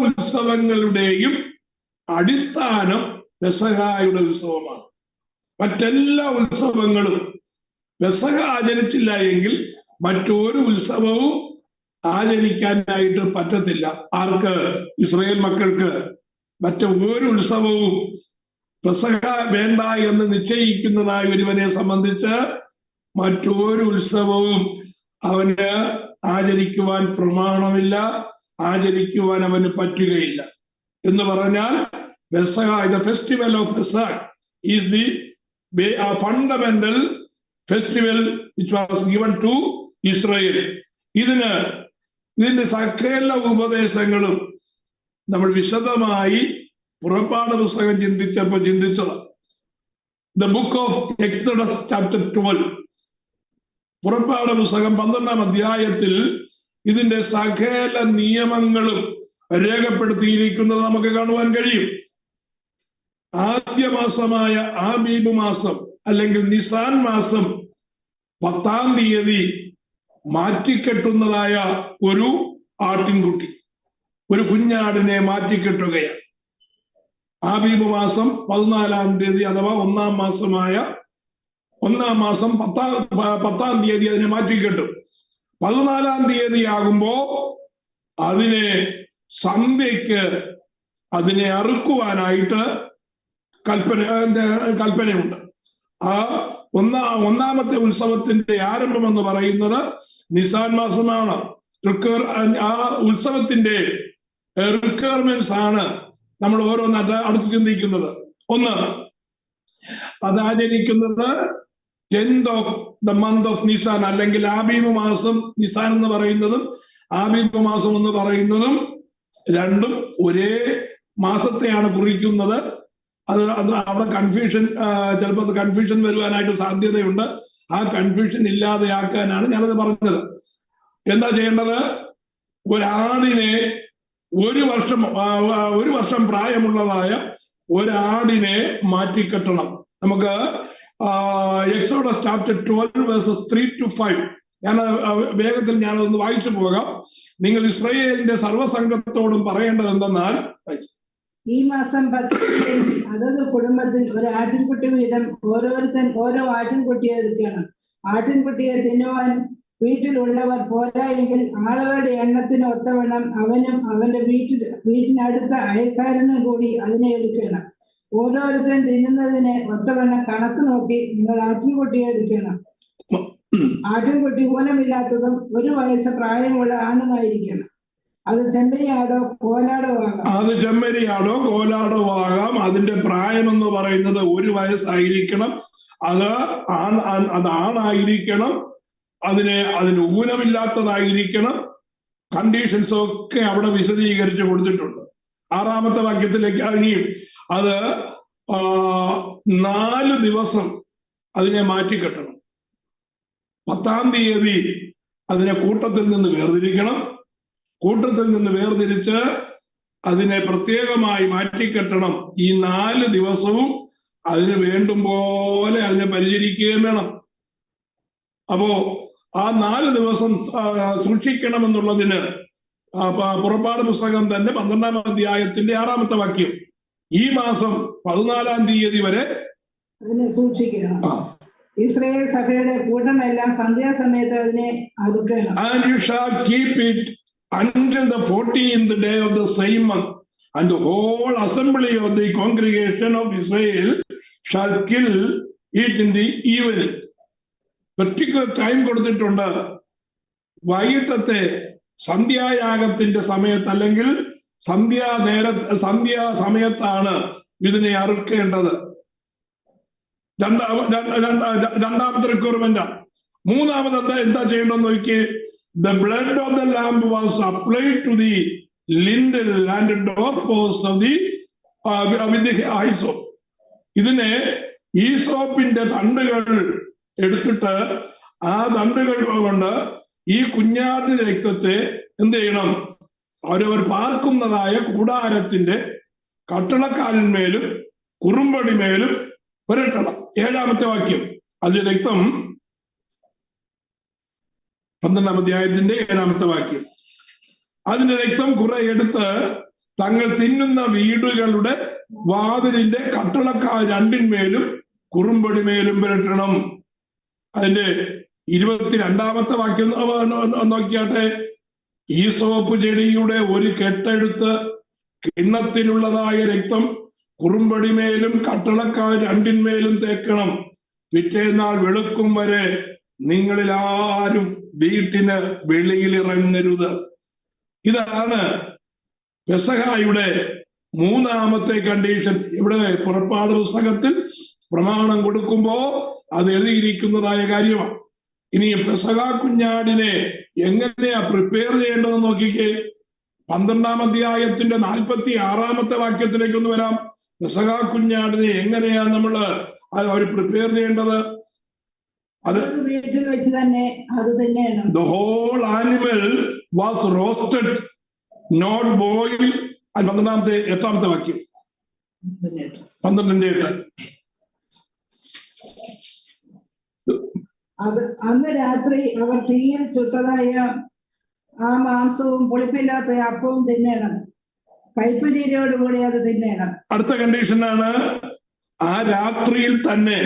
ഉത്സവങ്ങളുടെയും അടിസ്ഥാനം പെസഹായുടെ ഉത്സവമാണ്. മറ്റെല്ലാ ഉത്സവങ്ങളും പെസഹ ആചരിച്ചില്ല എങ്കിൽ മറ്റൊരു ഉത്സവവും ആചരിക്കാനായിട്ട് പറ്റത്തില്ല. ആർക്ക്? ഇസ്രായേൽ മക്കൾക്ക്. മറ്റൊരു ഉത്സവവും പെസഹ വേണ്ട എന്ന് നിശ്ചയിക്കുന്നതായ ഒരുവനെ സംബന്ധിച്ച് മറ്റൊരു ഉത്സവവും അവന് ആചരിക്കുവാൻ പ്രമാണമില്ല, ആചരിക്കുവാൻ അവന് പറ്റുകയില്ല. എന്ന് പറഞ്ഞാൽ Pesaha, the festival of Pesaha is the fundamental festival which was given to Israel. ഇതിന്റെ സകല ഉപദേശങ്ങളും നമ്മൾ വിശദമായി പുറപ്പാട് പുസ്തകം ചിന്തിച്ചത്. The book of Exodus chapter 12, പുറപ്പാട് പുസ്തകം 12-ാം അധ്യായത്തിൽ ഇതിന്റെ സകല നിയമങ്ങളും രേഖപ്പെടുത്തിയിരിക്കുന്നത് നമുക്ക് കാണുവാൻ കഴിയും. ആദ്യ മാസമായ ആബീബ് മാസം അല്ലെങ്കിൽ നിസാൻ മാസം 10-ാം തീയതി മാറ്റിക്കെട്ടുന്നതായ ഒരു ആട്ടിൻകുട്ടി, ഒരു കുഞ്ഞാടിനെ മാറ്റിക്കെട്ടുകയാണ്. ആബീബ് മാസം 14-ാം തീയതി അഥവാ 1-ാം മാസമായ 1-ാം മാസം 10-ാം തീയതി അതിനെ മാറ്റിക്കെട്ടും. 14-ാം തീയതി ആകുമ്പോ അതിനെ സന്ധ്യയ്ക്ക് അതിനെ അറുക്കുവാനായിട്ട് കൽപ്പനയുണ്ട്. ആ ഒന്നാമത്തെ ഉത്സവത്തിന്റെ ആരംഭം എന്ന് പറയുന്നത് നിസാൻ മാസമാണ്. ആ ഉത്സവത്തിന്റെ റിക്വയർമെന്റ്സ് ആണ് നമ്മൾ ഓരോന്നായിട്ട് അടുത്ത് ചിന്തിക്കുന്നത്. ഒന്ന്, അത് ആചരിക്കുന്നത് 10th of the month of Nissan, അല്ലെങ്കിൽ ആബീബ് മാസം. നിസാൻ എന്ന് പറയുന്നതും ആബീബ് മാസം എന്ന് പറയുന്നതും രണ്ടും ഒരേ മാസത്തെയാണ് കുറിക്കുന്നത്. അത് അവിടെ ചിലപ്പോൾ കൺഫ്യൂഷൻ വരുവാനായിട്ട് സാധ്യതയുണ്ട്. ആ കൺഫ്യൂഷൻ ഇല്ലാതെയാക്കാനാണ് ഞാനത് പറഞ്ഞത്. എന്താ ചെയ്യേണ്ടത്? ഒരാടിനെ, ഒരു വർഷം പ്രായമുള്ളതായ ഒരാടിനെ മാറ്റിക്കെട്ടണം. നമുക്ക് എക്സോഡസ് ചാപ്റ്റർ 12:3-5 ഞാൻ വേഗത്തിൽ ഞാനതൊന്ന് വായിച്ചു പോകാം. നിങ്ങൾ ഇസ്രായേലിന്റെ സർവ്വസംഘത്തോടും പറയേണ്ടത് എന്തെന്നാൽ, ഈ മാസം 10 അതത് കുടുംബത്തിൽ ഒരു ആട്ടിൻകുട്ടി വീതം ഓരോരുത്തൻ ഓരോ ആട്ടിൻകുട്ടിയെ എടുക്കണം. ആട്ടിൻകുട്ടിയെ തിന്നുവാൻ വീട്ടിലുള്ളവർ പോരായെങ്കിൽ ആളുകളുടെ എണ്ണത്തിന് ഒത്തവണ്ണം അവനും അവന്റെ വീട്ടിനടുത്ത അയൽക്കാരനും കൂടി അതിനെ എടുക്കണം. ഓരോരുത്തൻ തിന്നുന്നതിന് ഒത്തവണ്ണം കണക്ക് നോക്കി നിങ്ങൾ ആട്ടിൻകുട്ടിയെ എടുക്കണം. ആട്ടിൻകുട്ടി ഊനമില്ലാത്തതും 1 വയസ്സ് പ്രായമുള്ള ആണുമായിരിക്കണം. അത് ചെമ്മരിയാടോ കോലാടോ ആകാം. അതിന്റെ പ്രായം എന്ന് പറയുന്നത് 1 വയസ്സായിരിക്കണം. അത് ആണായിരിക്കണം. അതിന് ഊനമില്ലാത്തതായിരിക്കണം. കണ്ടീഷൻസ് ഒക്കെ അവിടെ വിശദീകരിച്ച് കൊടുത്തിട്ടുണ്ട്. 6-ാമത്തെ വാക്യത്തിലേക്ക് ഇനിയും അത് 4 ദിവസം അതിനെ മാറ്റിക്കെട്ടണം. 10-ാം തീയതി അതിനെ കൂട്ടത്തിൽ നിന്ന് വേർതിരിക്കണം. കൂട്ടത്തിൽ നിന്ന് വേർതിരിച്ച് അതിനെ പ്രത്യേകമായി മാറ്റിക്കെട്ടണം. ഈ 4 ദിവസവും അതിന് വേണ്ടും പോലെ അതിനെ പരിചരിക്കുകയും വേണം. അപ്പോ ആ 4 ദിവസം സൂക്ഷിക്കണമെന്നുള്ളതിന് പുറപ്പാട് പുസ്തകം തന്നെ 12-ാം അധ്യായത്തിന്റെ 6-ാമത്തെ വാക്യം, ഈ മാസം 14-ാം തീയതി വരെ സൂക്ഷിക്കണം. ഇസ്രായേൽ സഭയുടെ കൂട്ടമെല്ലാം സന്ധ്യാസമയത്ത് അതിനെ അറുക്കണം. And you shall keep it until the 14th day of the same month, and the whole assembly of the congregation of Israel shall kill it in the evening. Particular time കൊടുത്തിട്ടുണ്ട്. വൈകിട്ടത്തെ സന്ധ്യായാഗത്തിന്റെ സമയത്ത് അല്ലെങ്കിൽ സന്ധ്യാ സമയത്താണ് ഇതിനെ അറുക്കേണ്ടത്. രണ്ടാമത്തെ റിക്വയർമെന്റ്. മൂന്നാമത് എന്താ ചെയ്യേണ്ടതെന്ന് നോക്കിയേ. The blood of the lamb was applied to the lintel and doorposts of the with the hyssop. ഇതിനെ ഈസോപ്പിന്റെ തണ്ടുകൾ എടുത്തിട്ട് ആ തണ്ടുകൾ കൊണ്ട് ഈ കുഞ്ഞാടിന്റെ രക്തത്തെ എന്ത് ചെയ്യണം? അവരവർ പാർക്കുന്നതായ കൂടാരത്തിന്റെ കട്ടളക്കാലിന്മേലും കുറുമ്പടിമേലും പുരട്ടണം. 7ാമത്തെ വാക്യം. അതിന്റെ രക്തം 12ാം അധ്യായത്തിന്റെ 7ാമത്തെ വാക്യം. അതിന്റെ രക്തം കുറെ എടുത്ത് തങ്ങൾ തിന്നുന്ന വീടുകളുടെ വാതിലിന്റെ കട്ടളക്കാൽ രണ്ടിന്മേലും കുറുമ്പടിമേലും പുരട്ടണം. അതിന്റെ 22ാമത്തെ വാക്യം നോക്കിയാട്ടെ. ഈസോപ്പ് ചെടിയുടെ ഒരു കെട്ടെടുത്ത് കിണ്ണത്തിലുള്ളതായ രക്തം കുറുമ്പടിമേലും കട്ടളക്കാൽ രണ്ടിന്മേലും തേക്കണം. പിറ്റേന്നാൾ വെളുക്കും വരെ നിങ്ങളിൽ ആരും വീട്ടിന് വെളിയിൽ ഇറങ്ങരുത്. ഇതാണ് പെസഹായുടെ 3ാമത്തെ കണ്ടീഷൻ. ഇവിടെ പുറപ്പാട് പുസ്തകത്തിൽ പ്രമാണം കൊടുക്കുമ്പോ അത് എഴുതിയിരിക്കുന്നതായ കാര്യമാണ്. ഇനി പെസഹ കുഞ്ഞാടിനെ എങ്ങനെയാ പ്രിപ്പയർ ചെയ്യേണ്ടതെന്ന് നോക്കിക്കേ. 12ാം അധ്യായത്തിന്റെ 46ാമത്തെ വാക്യത്തിലേക്ക് ഒന്ന് വരാം. പെസഹ കുഞ്ഞാടിനെ എങ്ങനെയാ അവർ പ്രിപ്പയർ ചെയ്യേണ്ടത്? അത് വീട്ടിൽ വെച്ച് തന്നെ അത് തന്നെയാണ്. The whole animal was roasted, not boiled. 8ാമത്തെ വാക്യം. 12:8. അന്ന് രാത്രി അവർ തീയിൽ ചുട്ടതായ ആ മാംസവും പുളിപ്പില്ലാത്ത അപ്പവും തിന്നണം. കൈപ്പുനീരോടുകൂടി അത് തിന്നണം. അടുത്ത കണ്ടീഷനാണ്, ആ രാത്രിയിൽ തന്നെ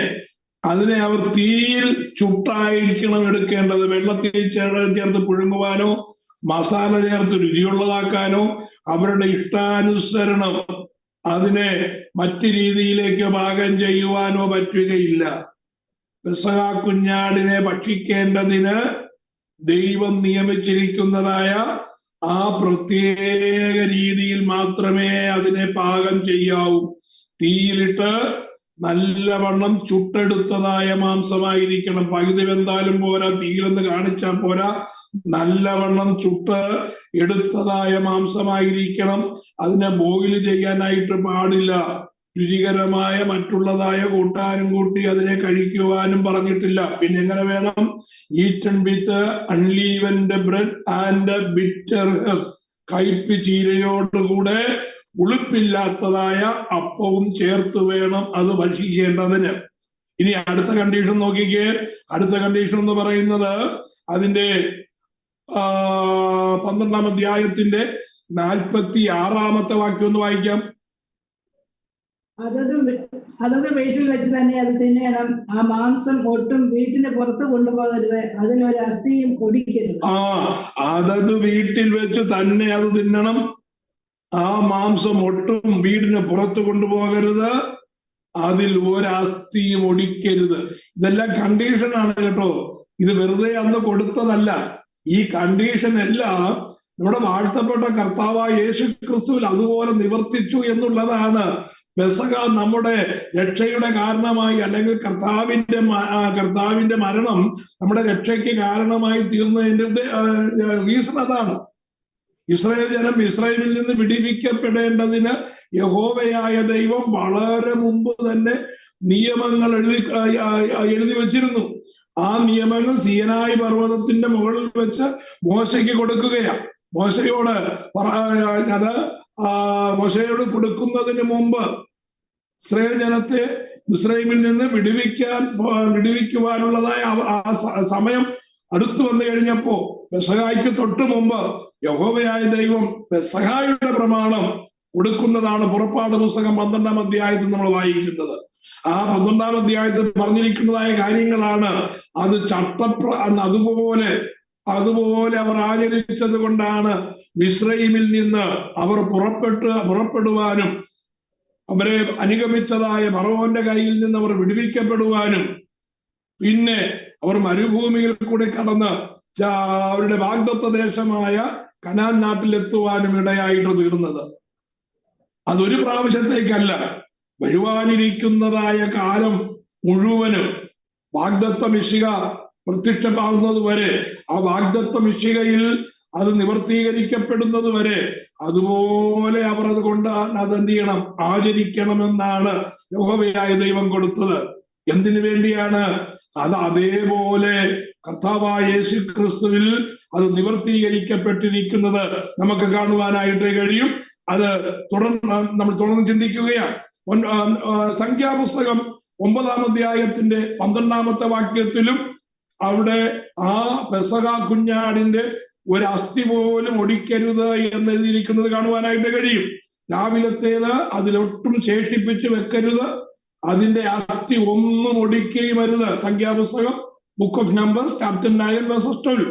അതിനെ അവർ തീയിൽ ചുട്ടായിരിക്കണം എടുക്കേണ്ടത്. വെള്ളത്തിൽ ചേർത്ത് പുഴുങ്ങുവാനോ മസാല ചേർത്ത് രുചിയുള്ളതാക്കാനോ അവരുടെ ഇഷ്ടാനുസരണം അതിനെ മറ്റു രീതിയിലേക്ക് പാകം ചെയ്യുവാനോ പറ്റുകയില്ല. പെസഹ കുഞ്ഞാടിനെ ഭക്ഷിക്കേണ്ടതിന് ദൈവം നിയമിച്ചിരിക്കുന്നതായ ആ പ്രത്യേക രീതിയിൽ മാത്രമേ അതിനെ പാകം ചെയ്യാവൂ. തീയിലിട്ട് നല്ലവണ്ണം ചുട്ടെടുത്തതായ മാംസമായിരിക്കണം. പകുതി വെന്താലും പോരാ, തീയിലെന്ന് കാണിച്ചാൽ പോരാ, നല്ലവണ്ണം ചുട്ട് എടുത്തതായ മാംസമായിരിക്കണം. അതിനെ ബോയിൽ ചെയ്യാനായിട്ട് പാടില്ല. രുചികരമായ മറ്റുള്ളതായ കൂട്ടാനും കൂട്ടി അതിനെ കഴിക്കുവാനും പറഞ്ഞിട്ടില്ല. പിന്നെ എങ്ങനെ വേണം? Eaten with unleavened bread and bitter herbs. കയ്പ് ചീരയോടുകൂടെ പുളിപ്പില്ലാത്തതായ അപ്പവും ചേർത്ത് വേണം അത് ഭക്ഷിക്കേണ്ടതിന്. ഇനി അടുത്ത കണ്ടീഷൻ നോക്കിക്കേ. അടുത്ത കണ്ടീഷൻ എന്ന് പറയുന്നത് അതിന്റെ 12ാം അധ്യായത്തിന്റെ 46ാമത്തെ വാക്യം ഒന്ന് വായിക്കാം. അതത് വീട്ടിൽ വെച്ച് തന്നെ അത് തിന്നണം. ആ മാംസം ഒട്ടും വീട്ടിന് പുറത്ത് കൊണ്ടുപോകരുത്. അതിനൊരു അസ്ഥിയും ഒടിക്കരുത്. അതത് വീട്ടിൽ വെച്ച് തന്നെ അത് തിന്നണം. ആ മാംസം ഒട്ടും വീടിന് പുറത്ത് കൊണ്ടുപോകരുത്. അതിൽ ഒരസ്ഥിയും ഒടിക്കരുത്. ഇതെല്ലാം കണ്ടീഷനാണ് കേട്ടോ. ഇത് വെറുതെ അന്ന് കൊടുത്തതല്ല. ഈ കണ്ടീഷൻ എല്ലാം നമ്മുടെ വാഴ്ത്തപ്പെട്ട കർത്താവായ യേശു ക്രിസ്തുവിൽ അതുപോലെ നിവർത്തിച്ചു എന്നുള്ളതാണ്. പെസഹ നമ്മുടെ രക്ഷയുടെ കാരണമായി, അല്ലെങ്കിൽ കർത്താവിന്റെ മരണം നമ്മുടെ രക്ഷയ്ക്ക് കാരണമായി തീർന്നതിന്റെ റീസൺ അതാണ്. ഇസ്രായേൽ ജനം ഇസ്രായേലിൽ നിന്ന് വിടിവിക്കപ്പെടേണ്ടതിന് യഹോവയായ ദൈവം വളരെ മുമ്പ് തന്നെ നിയമങ്ങൾ എഴുതി വച്ചിരുന്നു. ആ നിയമങ്ങൾ സീനായി പർവ്വതത്തിന്റെ മുകളിൽ വെച്ച് മോശയ്ക്ക് കൊടുക്കുകയാണ്. മോശയോട് കൊടുക്കുന്നതിന് മുമ്പ് ഇസ്രായേൽ ജനത്തെ ഇസ്രായേലിൽ നിന്ന് വിടുവിക്കുവാനുള്ളതായ ആ സമയം അടുത്തു വന്നു കഴിഞ്ഞപ്പോ പെസഹായ്ക്ക് തൊട്ട് മുമ്പ് യഹോവയായ ദൈവം പെസഹായുടെ പ്രമാണം കൊടുക്കുന്നതാണ് പുറപ്പാട് പുസ്തകം 12ാം അധ്യായത്തിൽ നമ്മൾ വായിക്കുന്നത്. ആ 12-ാം അധ്യായത്തിൽ പറഞ്ഞിരിക്കുന്നതായ കാര്യങ്ങളാണ്. അത് അതുപോലെ അവർ ആചരിച്ചത് കൊണ്ടാണ് മിസ്രയീമിൽ നിന്ന് അവർ പുറപ്പെടുവാനും അവരെ അനുഗമിച്ചതായ ഫറവോന്റെ കയ്യിൽ നിന്ന് അവർ വിടുവിക്കപ്പെടുവാനും പിന്നെ അവർ മരുഭൂമിയിൽ കൂടി കടന്ന് അവരുടെ വാഗ്ദത്ത ദേശമായ കനാൻ നാട്ടിലെത്തുവാനും ഇടയായിട്ട് തീർന്നത്. അതൊരു പ്രാവശ്യത്തേക്കല്ല, വരുവാനിരിക്കുന്നതായ കാലം മുഴുവനും വാഗ്ദത്ത മിശിഹ പ്രത്യക്ഷമാകുന്നത് വരെ, ആ വാഗ്ദത്ത മിശിഹയിൽ അത് നിവർത്തീകരിക്കപ്പെടുന്നത് വരെ അതുപോലെ അവർ അതുകൊണ്ട് അതെന്ത് ചെയ്യണം, ആചരിക്കണമെന്നാണ് യഹോവയായ ദൈവം കൊടുത്തത്. എന്തിനു വേണ്ടിയാണ്? അത് അതേപോലെ കർത്താവായ യേശു ക്രിസ്തുവിൽ അത് നിവർത്തീകരിക്കപ്പെട്ടിരിക്കുന്നത് നമുക്ക് കാണുവാനായിട്ട് കഴിയും. അത് നമ്മൾ തുടർന്ന് ചിന്തിക്കുകയാണ്. സംഖ്യാപുസ്തകം 9-ാം അധ്യായത്തിന്റെ 12-ാമത്തെ വാക്യത്തിലും അവിടെ ആ പെസഹ കുഞ്ഞാടിന്റെ ഒരു അസ്ഥി പോലും ഒടിക്കരുത് എന്ന് എഴുതിയിരിക്കുന്നത് കാണുവാനായിട്ട് കഴിയും. രാവിലത്തേത് അതിലൊട്ടും ശേഷിപ്പിച്ച് വെക്കരുത്, അതിന്റെ അസ്ഥി ഒന്നും ഒടിക്കുകയും അരുത്. സംഖ്യാപുസ്തകം book of numbers chapter 9 verses 12.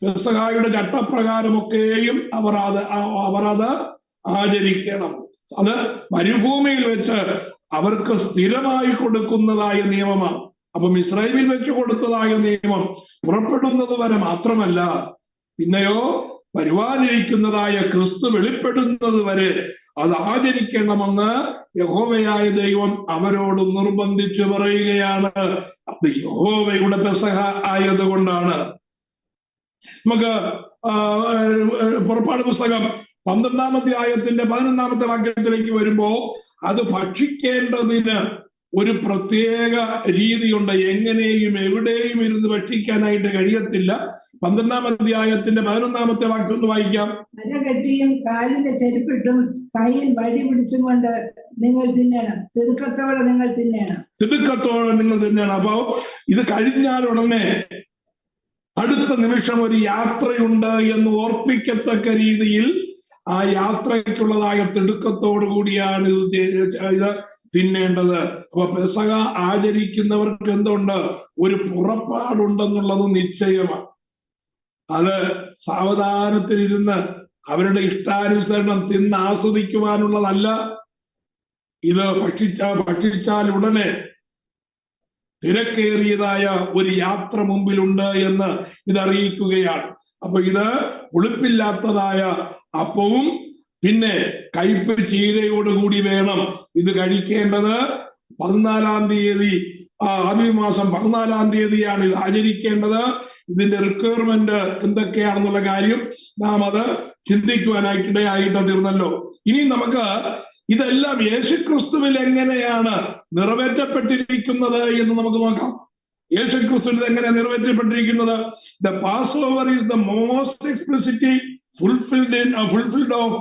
പെസഹായുടെ ചട്ടപ്രകാരമൊക്കെയും അവർ അത് ആചരിക്കണം. അത് മരുഭൂമിയിൽ വെച്ച് അവർക്ക് സ്ഥിരമായി കൊടുക്കുന്നതായ നിയമമാണ്. അപ്പം ഇസ്രായേലിൽ വെച്ച് കൊടുത്തതായ നിയമം പുറപ്പെടുന്നത് വരെ മാത്രമല്ല, പിന്നെയോ വരുവാനിരിക്കുന്നതായ ക്രിസ്തു വെളിപ്പെടുന്നത് വരെ അത് ആചരിക്കണമെന്ന് യഹോവയായ ദൈവം അവരോട് നിർബന്ധിച്ചു പറയുകയാണ്. അത് യഹോവയുടെ പെസഹ ആയതുകൊണ്ടാണ്. നമുക്ക് പുറപ്പാട് പുസ്തകം 12-ാം അധ്യായത്തിന്റെ 11-ാമത്തെ വാക്യത്തിലേക്ക് വരുമ്പോ അത് ഭക്ഷിക്കേണ്ടതിന് ഒരു പ്രത്യേക രീതിയുണ്ട്. എങ്ങനെയും എവിടെയും ഇരുന്ന് ഭക്ഷിക്കാനായിട്ട് കഴിയത്തില്ല. 12-ാം അധ്യായത്തിന്റെ 11-ാമത്തെ വാക്യം ഒന്ന് വായിക്കാം. അരകെട്ടിയും കാലിന്റെ ചെരുപ്പിട്ടും കയ്യിൽ വടി പിടിച്ചും കൊണ്ട് നിങ്ങൾ തിന്നണം, തിടുക്കത്തോടെ നിങ്ങൾ തിന്നണം. അപ്പോ ഇത് കഴിഞ്ഞാൽ ഉടനെ അടുത്ത നിമിഷം ഒരു യാത്രയുണ്ട് എന്ന് ഓർപ്പിക്കത്തക്ക രീതിയിൽ ആ യാത്രയ്ക്കുള്ളതായ തിടുക്കത്തോടു കൂടിയാണ് ഇത് തിന്നേണ്ടത്. അപ്പൊ പെസഹ ആചരിക്കുന്നവർക്ക് എന്തുണ്ട്? ഒരു പുറപ്പാടുണ്ടെന്നുള്ളത് നിശ്ചയമാണ്. അത് സാവധാനത്തിലിരുന്ന് അവരുടെ ഇഷ്ടാനുസരണം തിന്ന് ആസ്വദിക്കുവാനുള്ളതല്ല. ഇത് ഭക്ഷിച്ചാൽ ഉടനെ തിരക്കേറിയതായ ഒരു യാത്ര മുമ്പിലുണ്ട് എന്ന് ഇതറിയിക്കുകയാണ്. അപ്പൊ ഇത് പുളിപ്പില്ലാത്തതായ അപ്പവും പിന്നെ കയ്പ് ചീരയോടുകൂടി വേണം ഇത് കഴിക്കേണ്ടത്. 14-ാം തീയതി ആബീബ് മാസം 14-ാം തീയതിയാണ് ഇത് ആചരിക്കേണ്ടത്. ഇതിന്റെ റിക്വയർമെന്റ് എന്തൊക്കെയാണെന്നുള്ള കാര്യം നാം അത് ചിന്തിക്കുവാനായിട്ടിടയായിട്ട് തീർന്നല്ലോ. ഇനി നമുക്ക് ഇതെല്ലാം യേശുക്രിസ്തുവിൽ എങ്ങനെയാണ് നിറവേറ്റപ്പെട്ടിരിക്കുന്നത് എന്ന് നമുക്ക് നോക്കാം. യേശുക്രിസ്തുവിൽ എങ്ങനെ നിറവേറ്റപ്പെട്ടിരിക്കുന്നത്? The passover is the most explicitly fulfilled of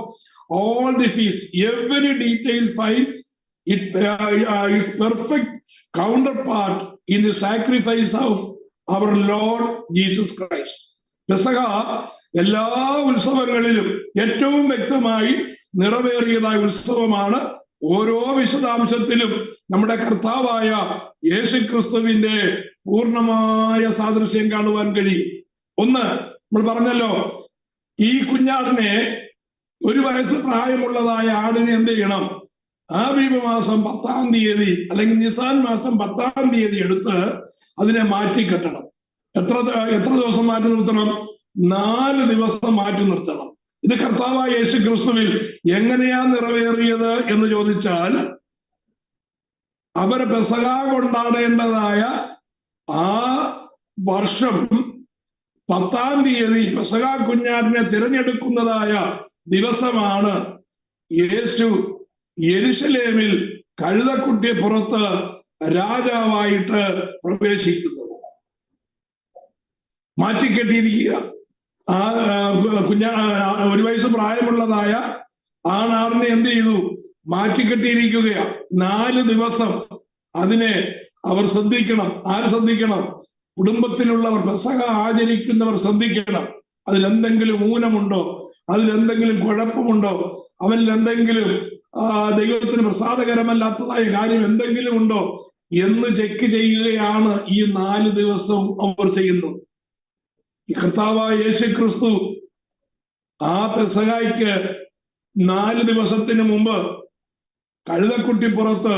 all the feasts. Every detail finds its perfect counterpart in the sacrifice of our Lord Jesus Christ. പെസഹ എല്ലാ ഉത്സവങ്ങളിലും ഏറ്റവും വ്യക്തമായി നിറവേറിയതായ ഉത്സവമാണ്. ഓരോ വിശദാംശത്തിലും നമ്മുടെ കർത്താവായ യേശുക്രിസ്തുവിന്റെ പൂർണ്ണമായ സാദൃശ്യം കാണുവാൻ കഴിയും. ഒന്ന്, നമ്മൾ പറഞ്ഞല്ലോ, ഈ കുഞ്ഞാടിനെ 1 വയസ്സ് പ്രായമുള്ളതായ ആടിനെ എന്ത് ചെയ്യണം? ആബീബ് മാസം 10-ാം തീയതി അല്ലെങ്കിൽ നിസാൻ മാസം 10-ാം തീയതി എടുത്ത് അതിനെ മാറ്റിക്കെട്ടണം. എത്ര ദിവസം മാറ്റി നിർത്തണം? 4 ദിവസം മാറ്റി നിർത്തണം. ഇത് കർത്താവായ യേശു ക്രിസ്തുവിൽ എങ്ങനെയാ നിറവേറിയത് എന്ന് ചോദിച്ചാൽ, അവർ പെസഹ കൊണ്ടാടേണ്ടതായ ആ വർഷം 10-ാം തീയതി പെസഹ കുഞ്ഞാടിനെ തിരഞ്ഞെടുക്കുന്നതായ ദിവസമാണ് യേശു യെരുശലേമിൽ കഴുതക്കുട്ടിയെ പുറത്ത് രാജാവായിട്ട് പ്രവേശിക്കുന്നത്. മാറ്റിക്കെട്ടിയിരിക്കുക. ആ 1 വയസ്സ് പ്രായമുള്ളതായ ആ നാടിനെ എന്ത് ചെയ്തു? മാറ്റിക്കെട്ടിയിരിക്കുകയാണ്. 4 ദിവസം അതിനെ അവർ ശ്രദ്ധിക്കണം. ആര് ശ്രദ്ധിക്കണം? കുടുംബത്തിലുള്ളവർ, പെസഹ ആചരിക്കുന്നവർ ശ്രദ്ധിക്കണം. അതിലെന്തെങ്കിലും ഊനമുണ്ടോ? അതിലെന്തെങ്കിലും കുഴപ്പമുണ്ടോ? അവനിൽ എന്തെങ്കിലും ദൈവത്തിന് പ്രസാദകരമല്ലാത്തതായ കാര്യം എന്തെങ്കിലും ഉണ്ടോ എന്ന് ചെക്ക് ചെയ്യുകയാണ് ഈ 4 ദിവസവും അവർ ചെയ്യുന്നത്. ഈ കർത്താവായ യേശുക്രിസ്തു ആ പെസഹായ്ക്ക് 4 ദിവസത്തിന് മുമ്പ് കഴുതക്കുട്ടിപ്പുറത്ത്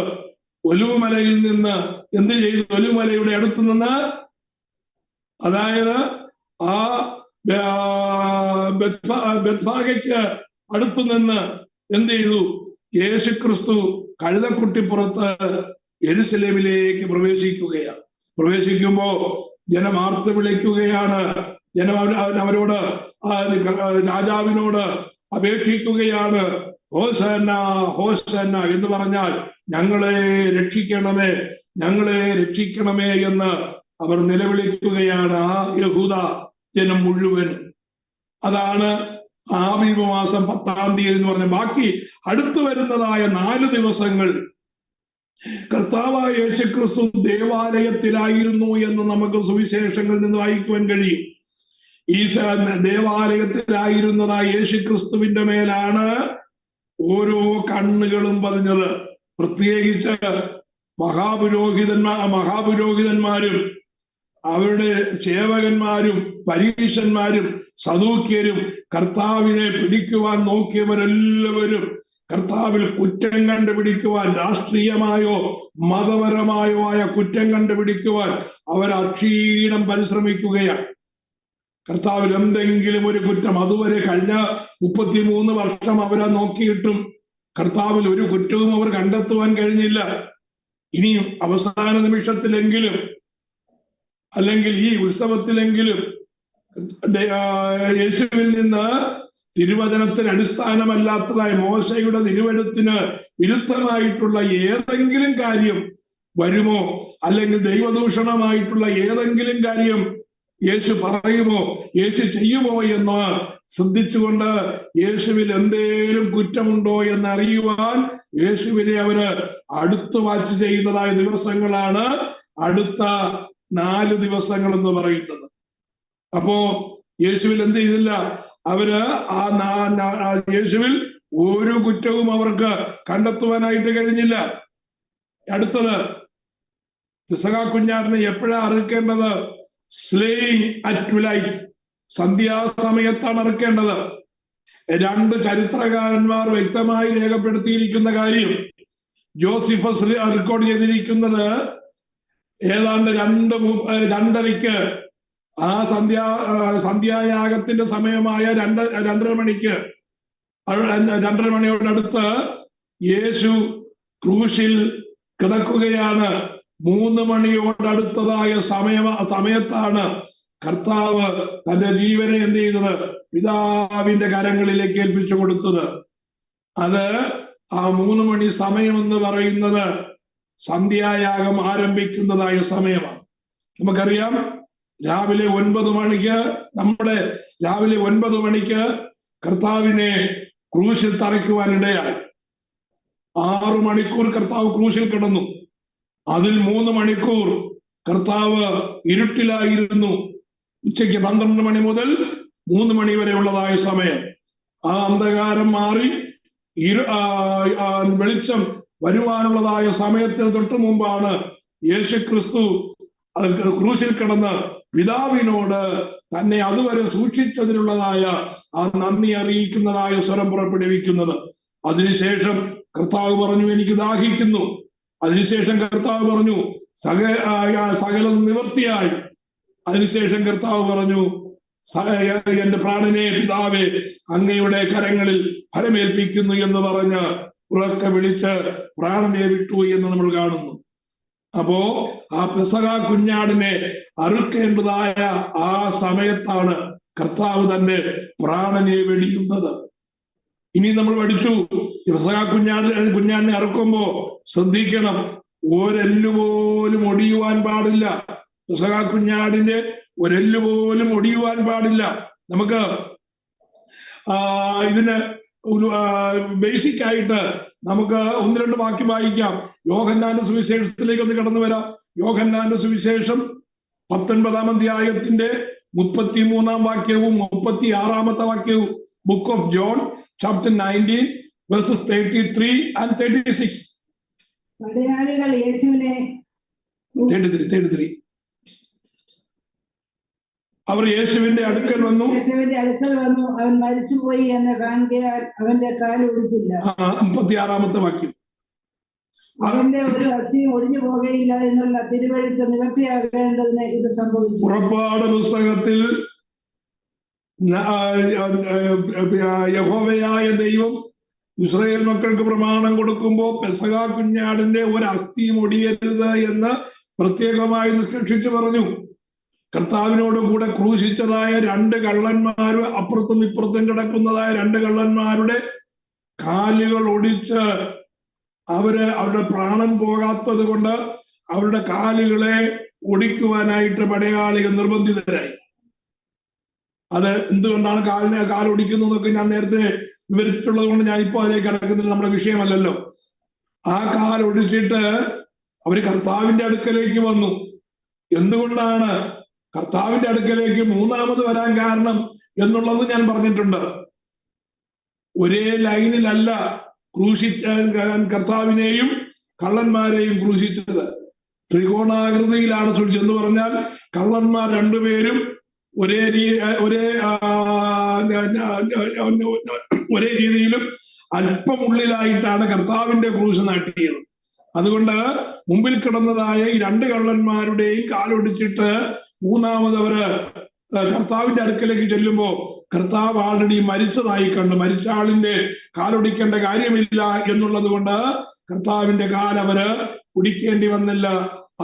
ഒലിവുമലയിൽ നിന്ന് എന്ത് ചെയ്തു? ഒലിവുമലയുടെ അടുത്ത് നിന്ന്, അതായത് ആ ബെത്ഫാഗയ്ക്ക് അടുത്തു നിന്ന് എന്ത് ചെയ്തു? യേശുക്രിസ്തു കഴുതക്കുട്ടിപ്പുറത്ത് യെരുശലേമിലേക്ക് പ്രവേശിക്കുകയാണ്. പ്രവേശിക്കുമ്പോ ജനം ആർത്ത് വിളിക്കുകയാണ്. ജനം അവരോട്, രാജാവിനോട് അപേക്ഷിക്കുകയാണ്, ഹോസന്ന ഹോസന്ന എന്ന് പറഞ്ഞാൽ ഞങ്ങളെ രക്ഷിക്കണമേ, ഞങ്ങളെ രക്ഷിക്കണമേ എന്ന് അവർ നിലവിളിക്കുകയാണ്. ആ യഹൂദ ജനം മുഴുവൻ. അതാണ് ആബീബ് മാസം 10-ാം തീയതി എന്ന് പറഞ്ഞ. ബാക്കി അടുത്തു വരുന്നതായ 4 ദിവസങ്ങൾ കർത്താവായ യേശുക്രിസ്തു ദേവാലയത്തിലായിരുന്നു എന്ന് നമുക്ക് സുവിശേഷങ്ങളിൽ നിന്ന് വായിക്കുവാൻ കഴിയും. ഈ ദേവാലയത്തിലായിരുന്നതായ യേശുക്രിസ്തുവിന്റെ മേലാണ് ഓരോ കണ്ണുകളും പതിഞ്ഞത്. പ്രത്യേകിച്ച് മഹാപുരോഹിതന്മാരും അവരുടെ സേവകന്മാരും പരീശന്മാരും സദൂക്യരും കർത്താവിനെ പിടിക്കുവാൻ നോക്കിയവരെല്ലാവരും കർത്താവിൽ കുറ്റം കണ്ടുപിടിക്കുവാൻ, രാഷ്ട്രീയമായോ മതപരമായോ ആയ കുറ്റം കണ്ടുപിടിക്കുവാൻ അവർ അക്ഷീണം പരിശ്രമിക്കുകയാണ്. കർത്താവിൽ എന്തെങ്കിലും ഒരു കുറ്റം, അതുവരെ കഴിഞ്ഞ 33 വർഷം അവരെ നോക്കിയിട്ടും കർത്താവിൽ ഒരു കുറ്റവും അവർ കണ്ടെത്തുവാൻ കഴിഞ്ഞില്ല. ഇനിയും അവസാന നിമിഷത്തിലെങ്കിലും, അല്ലെങ്കിൽ ഈ ഉത്സവത്തിലെങ്കിലും യേശുവിൽ നിന്ന് തിരുവചനത്തിന് അടിസ്ഥാനമല്ലാത്തതായ മോശയുടെ തിരുവെഴുത്തിന് വിരുദ്ധമായിട്ടുള്ള ഏതെങ്കിലും കാര്യം വരുമോ, അല്ലെങ്കിൽ ദൈവദൂഷണമായിട്ടുള്ള ഏതെങ്കിലും കാര്യം യേശു പറയുമോ, യേശു ചെയ്യുമോ എന്ന് ശ്രദ്ധിച്ചുകൊണ്ട് യേശുവിൽ എന്തേലും കുറ്റമുണ്ടോ എന്ന് അറിയുവാൻ യേശുവിനെ അവര് അടുത്ത് വാച്ച് ചെയ്യുന്നതായ ദിവസങ്ങളാണ് അടുത്ത 4 ദിവസങ്ങൾ എന്ന് പറയുന്നത്. അപ്പോ യേശുവിൽ എന്ത് ചെയ്തില്ല? അവര് യേശുവിൽ ഒരു കുറ്റവും അവർക്ക് കണ്ടെത്തുവാനായിട്ട് കഴിഞ്ഞില്ല. അടുത്തത്, പെസഹ കുഞ്ഞാടിനെ എപ്പോഴാണ് അറുക്കേണ്ടത്? സ്ലേയിങ് അറ്റ് ട്വിലൈറ്റ്, സന്ധ്യാസമയത്താണ് അറുക്കേണ്ടത്. 2 ചരിത്രകാരന്മാർ വ്യക്തമായി രേഖപ്പെടുത്തിയിരിക്കുന്ന കാര്യം, ജോസിഫസ് റെക്കോർഡ് ചെയ്തിരിക്കുന്നത് ഏതാണ്ട് 2:30 ആ സന്ധ്യായാഗത്തിന്റെ സമയമായ 2:30 മണിക്ക്, 2:30 മണിയോടടുത്ത് യേശു ക്രൂശിൽ കിടക്കുകയാണ്. 3 മണിയോടടുത്തതായ സമയത്താണ് കർത്താവ് തന്റെ ജീവനെ എന്ത് ചെയ്തത്? പിതാവിന്റെ കരങ്ങളിലേക്ക് ഏൽപ്പിച്ചു കൊടുത്തത്. അത് ആ 3 മണി സമയം എന്ന് പറയുന്നത് സന്ധ്യായാഗം ആരംഭിക്കുന്നതായ സമയമാണ്. നമുക്കറിയാം, രാവിലെ 9 മണിക്ക് രാവിലെ 9 മണിക്ക് കർത്താവിനെ ക്രൂശിൽ തറയ്ക്കുവാനിടയായി. 6 മണിക്കൂർ കർത്താവ് ക്രൂശിൽ കിടന്നു. അതിൽ 3 മണിക്കൂർ കർത്താവ് ഇരുട്ടിലായിരുന്നു. ഉച്ചയ്ക്ക് 12 മണി മുതൽ 3 മണി വരെ ഉള്ളതായ സമയം. ആ അന്ധകാരം മാറി വെളിച്ചം വരുവാനുള്ളതായ സമയത്തിന് തൊട്ടു മുമ്പാണ് യേശുക്രിസ്തു ക്രൂശിൽ കിടന്ന് പിതാവിനോട് തന്നെ അതുവരെ സൂക്ഷിച്ചതിനുള്ളതായ ആ നന്ദി അറിയിക്കുന്നതായ സ്വരം പുറപ്പെടുവിക്കുന്നത്. അതിനുശേഷം കർത്താവ് പറഞ്ഞു, എനിക്ക് ദാഹിക്കുന്നു. അതിനുശേഷം കർത്താവ് പറഞ്ഞു, സകലം നിവൃത്തിയായി. അതിനുശേഷം കർത്താവ് പറഞ്ഞു, എന്റെ പ്രാണനെ പിതാവേ അങ്ങയുടെ കരങ്ങളിൽ ഫലമേൽപ്പിക്കുന്നു എന്ന് പറഞ്ഞ് ഉറക്കെ വിളിച്ച് പ്രാണനെ വിട്ടു എന്ന് നമ്മൾ കാണുന്നു. അപ്പോ ആ പെസഹ കുഞ്ഞാടിനെ അറുക്കേണ്ടതായ ആ സമയത്താണ് കർത്താവ് തന്റെ പ്രാണനെ വെടിയുന്നത്. ഇനി നമ്മൾ പഠിച്ചു, പെസഹ കുഞ്ഞാടിനെ അറുക്കുമ്പോ ശ്രദ്ധിക്കണം, ഒരെല്ലുപോലും ഒടിയുവാൻ പാടില്ല. പെസഹ കുഞ്ഞാടിന്റെ ഒരെല്ലുപോലും ഒടിയുവാൻ പാടില്ല. നമുക്ക് ഇതിന് ബേസിക് ആയിട്ട് നമുക്ക് 1-2 വാക്യം വായിക്കാം. യോഹന്നാന്റെ സുവിശേഷത്തിലേക്ക് ഒന്ന് കടന്നു വരാം. യോഹന്നാന്റെ സുവിശേഷം 19-ാം അധ്യായത്തിന്റെ 33-ാം വാക്യവും 36-ാമത്തെ വാക്യവും. Book of John chapter 19 verses 33 and 36. പടയാളികൾ യേശുവിനെ 33. അവർ യേശുവിന്റെ അടുക്കൽ വന്നു. അവൻ മരിച്ചുപോയി എന്ന് കാണുകയാൽ അവന്റെ കാൽ ഒടിച്ചില്ല. 36-ാമത്തെ വാക്യം. അവന്റെ ഒരു അസ്ഥിയും ഒടിഞ്ഞു പോകയില്ല എന്നുള്ള തിരുവെഴുത്ത് നിവൃത്തിയാകേണ്ടതിന് ഇത് സംഭവിച്ചു. പുറപ്പാട് പുസ്തകത്തിൽ യഹോവയായ ദൈവം ഇസ്രായേൽ മക്കൾക്ക് പ്രമാണം കൊടുക്കുമ്പോൾ പെസഹ കുഞ്ഞാടിന്റെ ഒരു അസ്ഥിയും ഒടിയരുത് എന്ന് പ്രത്യേകമായി നിഷ്കർഷിച്ചു പറഞ്ഞു. കർത്താവിനോട് കൂടെ ക്രൂശിച്ചതായ 2 കള്ളന്മാർ, അപ്പുറത്തും ഇപ്പുറത്തും കിടക്കുന്നതായ 2 കള്ളന്മാരുടെ കാലുകൾ ഒടിച്ച് അവരുടെ പ്രാണൻ പോകാത്തത് കൊണ്ട് അവരുടെ കാലുകളെ ഒടിക്കുവാനായിട്ട് പടയാളികൾ നിർബന്ധിതരായി. അത് എന്തുകൊണ്ടാണ് കാലൊടിക്കുന്നതൊക്കെ ഞാൻ നേരത്തെ വിവരിച്ചിട്ടുള്ളത് കൊണ്ട് ഞാൻ ഇപ്പോൾ അതിലേക്ക് കിടക്കുന്നത് നമ്മുടെ വിഷയമല്ലല്ലോ. ആ കാലൊടിച്ചിട്ട് അവര് കർത്താവിന്റെ അടുക്കലേക്ക് വന്നു. എന്തുകൊണ്ടാണ് കർത്താവിന്റെ അടുക്കലേക്ക് മൂന്നാമത് വരാൻ കാരണം എന്നുള്ളത് ഞാൻ പറഞ്ഞിട്ടുണ്ട്. ഒരേ ലൈനിലല്ല കർത്താവിനെയും കള്ളന്മാരെയും ക്രൂശിച്ചത്. ത്രികോണാകൃതിയിലാണ് സൂക്ഷിച്ചത്. എന്ന് പറഞ്ഞാൽ കള്ളന്മാർ 2 പേരും ഒരേ രീതിയിലും അല്പം ഉള്ളിലായിട്ടാണ് കർത്താവിന്റെ ക്രൂശ് നാട്ടിയത്. അതുകൊണ്ട് മുമ്പിൽ കിടന്നതായ ഈ 2 കള്ളന്മാരുടെയും കാലൊടിച്ചിട്ട് മൂന്നാമത് അവര് കർത്താവിന്റെ അടുക്കലേക്ക് ചെല്ലുമ്പോ കർത്താവ് ആൾറെഡി മരിച്ചതായി കണ്ടു. മരിച്ച ആളിന്റെ കാലൊടിക്കേണ്ട കാര്യമില്ല എന്നുള്ളത് കൊണ്ട് കർത്താവിന്റെ കാലവര് ഒടിക്കേണ്ടി വന്നില്ല.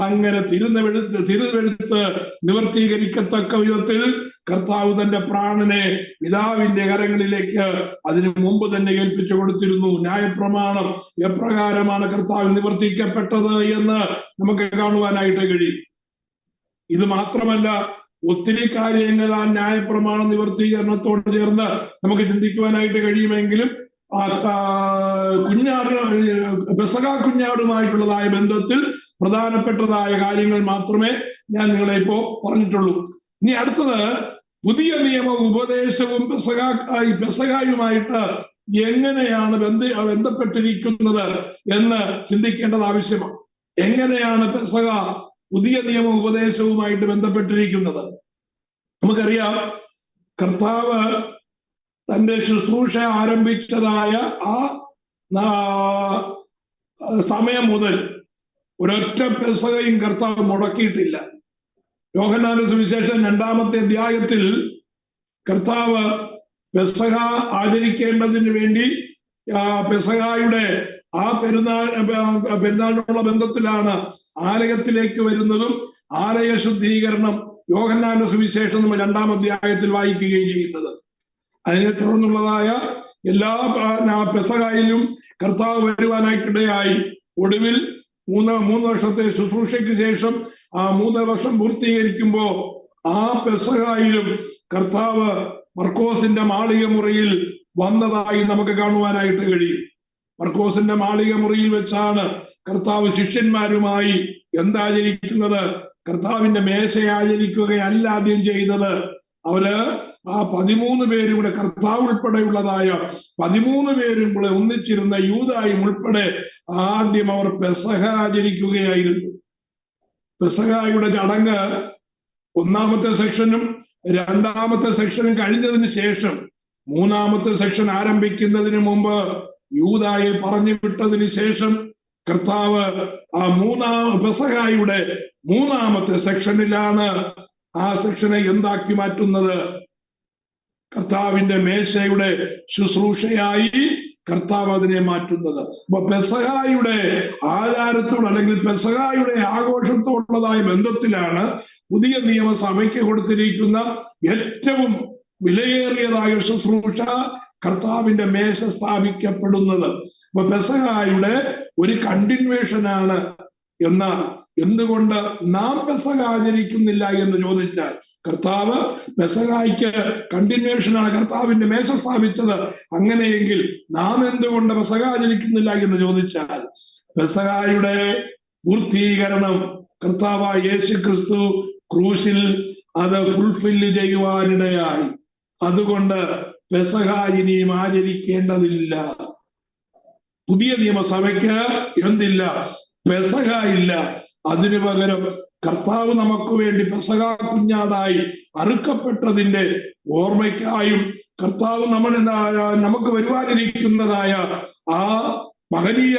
അങ്ങനെ തിരുവെഴുത്ത് നിവർത്തീകരിക്കത്തക്ക വിധത്തിൽ കർത്താവ് തന്റെ പ്രാണനെ പിതാവിന്റെ കരങ്ങളിലേക്ക് അതിനു മുമ്പ് തന്നെ ഏൽപ്പിച്ചു കൊടുത്തിരുന്നു. ന്യായപ്രമാണം എപ്രകാരമാണ് കർത്താവ് നിവർത്തിക്കപ്പെട്ടത് എന്ന് നമുക്ക് കാണുവാനായിട്ട് കഴിയും. ഇത് മാത്രമല്ല, ഒത്തിരി കാര്യങ്ങൾ ആ ന്യായപ്രമാണ നിവർത്തീകരണത്തോട് ചേർന്ന് നമുക്ക് ചിന്തിക്കുവാനായിട്ട് കഴിയുമെങ്കിലും പെസഹ കുഞ്ഞാടുമായിട്ടുള്ളതായ ബന്ധത്തിൽ പ്രധാനപ്പെട്ടതായ കാര്യങ്ങൾ മാത്രമേ ഞാൻ നിങ്ങളെ ഇപ്പോ പറഞ്ഞിട്ടുള്ളൂ. ഇനി അടുത്തത് പുതിയ നിയമ ഉപദേശവും പെസഹായുമായിട്ട് എങ്ങനെയാണ് ബന്ധപ്പെട്ടിരിക്കുന്നത് എന്ന് ചിന്തിക്കേണ്ടത് ആവശ്യമാണ്. എങ്ങനെയാണ് പെസഹ പുതിയ നിയമ ഉപദേശവുമായിട്ട് ബന്ധപ്പെട്ടിരിക്കുന്നത്? നമുക്കറിയാം, കർത്താവ് തന്റെ ശുശ്രൂഷ ആരംഭിച്ചതായ ആ സമയം മുതൽ ഒരൊറ്റ പെസഹയും കർത്താവ് മുടക്കിയിട്ടില്ല. യോഹന്നാന്റെ സുവിശേഷം 2-ാമത്തെ അധ്യായത്തിൽ കർത്താവ് പെസഹ ആചരിക്കേണ്ടതിന് വേണ്ടി പെസഹായുടെ ആ പെരുന്നാളിനുള്ള ബന്ധത്തിലാണ് ആലയത്തിലേക്ക് വരുന്നതും ആലയ ശുദ്ധീകരണം യോഹന്നാന്റെ സുവിശേഷം നമ്മൾ 2-ാം അധ്യായത്തിൽ വായിക്കുകയും ചെയ്യുന്നത്. അതിനെ തുടർന്നുള്ളതായ എല്ലാ പെസഹായിലും കർത്താവ് വരുവാനായിട്ടിടയായി. ഒടുവിൽ 3 വർഷത്തെ ശുശ്രൂഷയ്ക്ക് ശേഷം ആ 3 വർഷം പൂർത്തീകരിക്കുമ്പോ ആ പെസഹായിലും കർത്താവ് മർക്കോസിന്റെ മാളിക മുറിയിൽ വന്നതായി നമുക്ക് കാണുവാനായിട്ട് കഴിയും. മർക്കോസിന്റെ മാളിക മുറിയിൽ വെച്ചാണ് കർത്താവ് ശിഷ്യന്മാരുമായി എന്താചരിക്കുന്നത്? കർത്താവിന്റെ മേശ ആചരിക്കുകയല്ല ആദ്യം ചെയ്തത്. അവര് ആ 13 പേരും കൂടെ, കർത്താവ് ഉൾപ്പെടെയുള്ളതായ 13 പേരും കൂടെ ഒന്നിച്ചിരുന്ന യൂദായും ഉൾപ്പെടെ ആദ്യം അവർ പെസഹ ആചരിക്കുകയായിരുന്നു. പെസഹായുടെ ചടങ്ങ് 1-ാമത്തെ സെക്ഷനും 2-ാമത്തെ സെക്ഷനും കഴിഞ്ഞതിന് ശേഷം 3-ാമത്തെ സെക്ഷൻ ആരംഭിക്കുന്നതിന് മുമ്പ് യൂദായെ പറഞ്ഞു വിട്ടതിന് ശേഷം കർത്താവ് ആ പെസഹായുടെ 3-ാമത്തെ സെക്ഷനിലാണ് ആ സെക്ഷനെ എന്താക്കി മാറ്റുന്നത്? കർത്താവിന്റെ മേശയുടെ ശുശ്രൂഷയായി കർത്താവ് അതിനെ മാറ്റുന്നത്. അപ്പൊ പെസഹായുടെ ആചാരത്തോട് അല്ലെങ്കിൽ പെസഹായുടെ ആഘോഷത്തോടുള്ളതായ ബന്ധത്തിലാണ് പുതിയ നിയമസഭയ്ക്ക് കൊടുത്തിരിക്കുന്ന ഏറ്റവും വിലയേറിയതായ ശുശ്രൂഷ കർത്താവിന്റെ മേശ സ്ഥാപിക്കപ്പെടുന്നത്. അപ്പൊ പെസഹായുടെ ഒരു കണ്ടിന്യൂവേഷനാണ്. എന്നാൽ എന്തുകൊണ്ട് നാം പെസഹ ആചരിക്കുന്നില്ല എന്ന് ചോദിച്ചാൽ, കർത്താവ് പെസഹായ്ക്ക് കണ്ടിന്യൂവേഷനാണ് കർത്താവിന്റെ മേശ സ്ഥാപിച്ചത്. അങ്ങനെയെങ്കിൽ നാം എന്തുകൊണ്ട് പെസഹ ആചരിക്കുന്നില്ല എന്ന് ചോദിച്ചാൽ, പെസഹായുടെ പൂർത്തീകരണം കർത്താവായ യേശു ക്രിസ്തു ക്രൂശിൽ അത് ഫുൾഫില്ല് ചെയ്യുവാനിടയായി. അതുകൊണ്ട് പെസഹ ഇനിയും ആചരിക്കേണ്ടതില്ല. പുതിയ നിയമസഭയ്ക്ക് എന്തില്ല? പെസഹ ഇല്ല. അതിനു പകരം കർത്താവ് നമുക്ക് വേണ്ടി പെസഹ കുഞ്ഞാടായി അറുക്കപ്പെട്ടതിന്റെ ഓർമ്മയ്ക്കായും കർത്താവ് നമുക്ക് വരുവാനിരിക്കുന്നതായ ആ മഹനീയ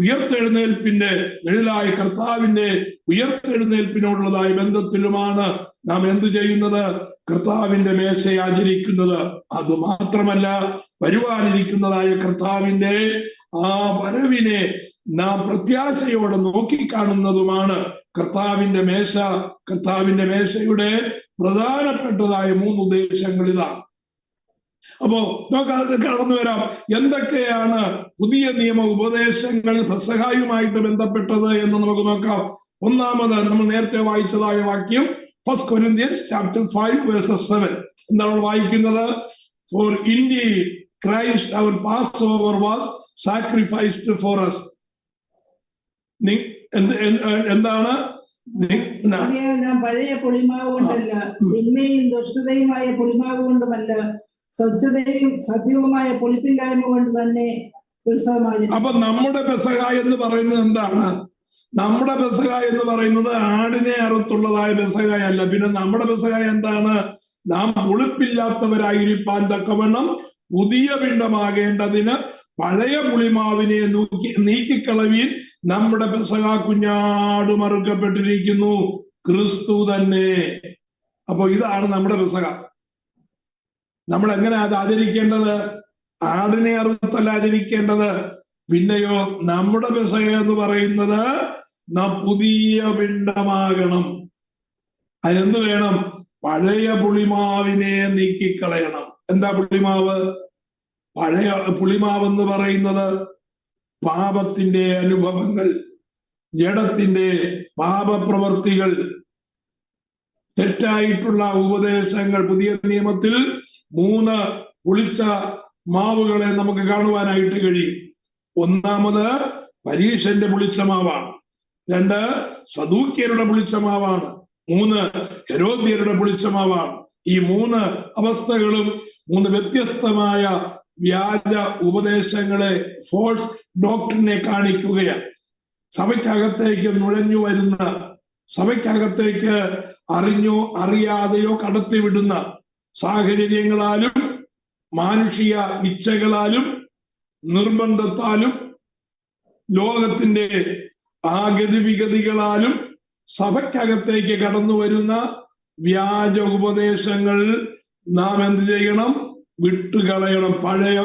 ഉയർത്തെഴുന്നേൽപ്പിന്റെ നിഴലായി കർത്താവിന്റെ ഉയർത്തെഴുന്നേൽപ്പിനോടുള്ളതായ ബന്ധത്തിലുമാണ് നാം എന്ത് ചെയ്യുന്നത്? കർത്താവിന്റെ മേശ ആചരിക്കുന്നത്. അതുമാത്രമല്ല, വരുവാനിരിക്കുന്നതായ കർത്താവിന്റെ ആ വരവിനെ നാം പ്രത്യാശയോടെ നോക്കിക്കാണുന്നതുമാണ് കർത്താവിന്റെ മേശ. കർത്താവിന്റെ മേശയുടെ പ്രധാനപ്പെട്ടതായ 3 ഉദ്ദേശങ്ങൾ ഇതാണ്. അപ്പോ നമുക്ക് കടന്നു വരാം. എന്തൊക്കെയാണ് പുതിയ നിയമ ഉപദേശങ്ങൾ പെസഹായുമായിട്ട് ബന്ധപ്പെട്ടത് എന്ന് നമുക്ക് നോക്കാം. ഒന്നാമത് നമ്മൾ നേരത്തെ വായിച്ചതായ വാക്യം 1 Corinthians chapter 5 verses 7. എന്താണ് വായിക്കുന്നത്? For indeed Christ our Passover was sacrificed for us. എന്താണ്? നാം പഴയ പുളിമാവ് കൊണ്ടല്ല, തിന്മയും ദുഷ്ടതയുമായ പുളിമാവ് കൊണ്ടുമല്ല, സ്വച്ഛതയും സത്യവുമായ പുളിപ്പില്ലായ്മ കൊണ്ട് തന്നെ ഉത്സവമായി. അപ്പൊ നമ്മുടെ പെസഹ എന്ന് പറയുന്നത് എന്താണ്? നമ്മുടെ പെസഹ എന്ന് പറയുന്നത് ആടിനെ അറുത്തുള്ളതായ പെസഹയല്ല. പിന്നെ നമ്മുടെ പെസഹ എന്താണ്? നാം പുളിപ്പില്ലാത്തവരായിരിക്കാൻ തക്കവണ്ണം പുതിയ പിണ്ഡമാകേണ്ടതിന് പഴയ പുളിമാവിനെ നീക്കിക്കളവീൻ. നമ്മുടെ പെസഹ കുഞ്ഞാട് മറുക്കപ്പെട്ടിരിക്കുന്നു, ക്രിസ്തു തന്നെ. അപ്പൊ ഇതാണ് നമ്മുടെ പെസഹ. നമ്മൾ എങ്ങനെ അത് ആചരിക്കേണ്ടത്? ആടിനെ അറുത്തല്ല ആചരിക്കേണ്ടത്. പിന്നെയോ നമ്മുടെ പെസഹ എന്ന് പറയുന്നത് നാം പുതിയ പിണ്ഡമാകണം. അതിനെന്ത് വേണം? പഴയ പുളിമാവിനെ നീക്കിക്കളയണം. എന്താ പുളിമാവ്? പഴയ പുളിമാവ് എന്ന് പറയുന്നത് പാപത്തിന്റെ അനുഭവങ്ങൾ, ജഡത്തിന്റെ പാപപ്രവർത്തികൾ, തെറ്റായിട്ടുള്ള ഉപദേശങ്ങൾ. പുതിയ നിയമത്തിൽ 3 പുളിച്ച മാവുകളെ നമുക്ക് കാണുവാനായിട്ട് കഴിയും. ഒന്നാമത് പരീശന്റെ പുളിച്ച മാവാണ്. 2 സദൂക്യരുടെ പുളിച്ച മാവാണ്. 3 ഹെരോദ്യരുടെ പുളിച്ച മാവാണ്. ഈ 3 അവസ്ഥകളും 3 വ്യത്യസ്തമായ വ്യാജ ഉപദേശങ്ങളെ, ഫോൾസ് ഡോക്ട്രിനെ കാണിക്കുകയാണ്. സഭയ്ക്കകത്തേക്ക് നുഴഞ്ഞു വരുന്ന, സഭയ്ക്കകത്തേക്ക് അറിഞ്ഞോ അറിയാതെയോ കടത്തിവിടുന്ന സാഹചര്യങ്ങളാലും മാനുഷിക ഇച്ഛകളാലും നിർബന്ധത്താലും ലോകത്തിന്റെ ആ ഗതിവിഗതികളാലും സഭയ്ക്കകത്തേക്ക് കടന്നു വരുന്ന വ്യാജ ഉപദേശങ്ങൾ നാം എന്ത് ചെയ്യണം? വിട്ടുകളയണം. പഴയ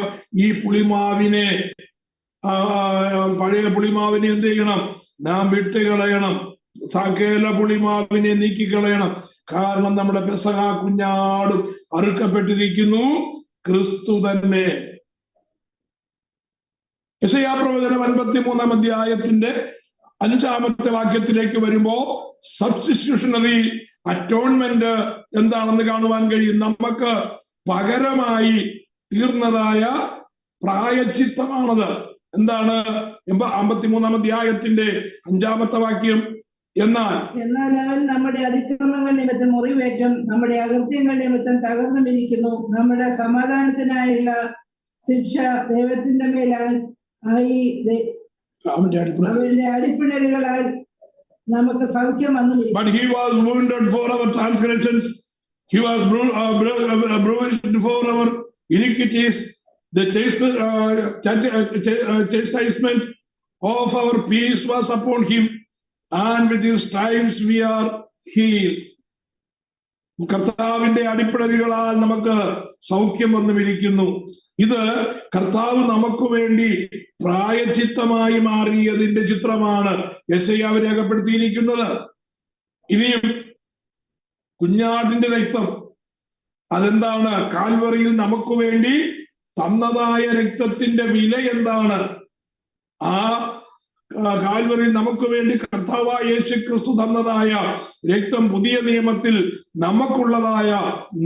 പുളിമാവിനെ എന്ത് ചെയ്യണം? നാം വിട്ടുകളയണം. സകല പുളിമാവിനെ നീക്കിക്കളയണം. കാരണം നമ്മുടെ പെസഹ കുഞ്ഞാടും അറുക്കപ്പെട്ടിരിക്കുന്നു, ക്രിസ്തു തന്നെ. യെശയ്യാ പ്രവചനം 53-ാം അധ്യായത്തിന്റെ 5-ാമത്തെ വാക്യത്തിലേക്ക് വരുമ്പോ സബ്സ്റ്റിറ്റ്യൂഷണറി അറ്റോൺമെന്റ് എന്താണെന്ന് കാണുവാൻ കഴിയും. നമുക്ക് പകരമായി തീർന്നതായ പ്രായശ്ചിത്തമാണത്. എന്താണ്? 53-ാം അധ്യായത്തിന്റെ 5-ാമത്തെ വാക്യം. എന്നാൽ അവൻ നമ്മുടെ അതിക്രമങ്ങൾ നിമിത്തം മുറിവേറ്റും നമ്മുടെ അകൃത്യങ്ങൾ നിമിത്തം തകർന്നുമിരിക്കുന്നു. നമ്മുടെ സമാധാനത്തിനായുള്ള ശിക്ഷ ദൈവത്തിന്റെ മേലായി അവന്റെ അടിപ്പിണരുകളാൽ നമുക്ക് സൗഖ്യം വന്നിരിക്കുന്നു. But he was wounded for our transgressions, he was bruised for our iniquities. The chastisement of our peace was upon him, and with his stripes we are healed. കർത്താവിന്റെ അടിപ്പിണരുകളാൽ നമുക്ക് സൗഖ്യം വന്നുമിരിക്കുന്നു. ഇത് കർത്താവ് നമുക്ക് വേണ്ടി പ്രായശ്ചിത്തമായി മാറിയതിന്റെ ചിത്രമാണ് യെശയ്യാവ് രേഖപ്പെടുത്തിയിരിക്കുന്നത്. ഇനിയും കുഞ്ഞാടിന്റെ രക്തം, അതെന്താണ്? കാൽവറിയിൽ നമുക്ക് വേണ്ടി തന്നതായ രക്തത്തിന്റെ വില എന്താണ്? ആ കാൽവറിയിൽ നമുക്ക് വേണ്ടി കർത്താവായ യേശു ക്രിസ്തു തന്നതായ രക്തം, പുതിയ നിയമത്തിൽ നമുക്കുള്ളതായ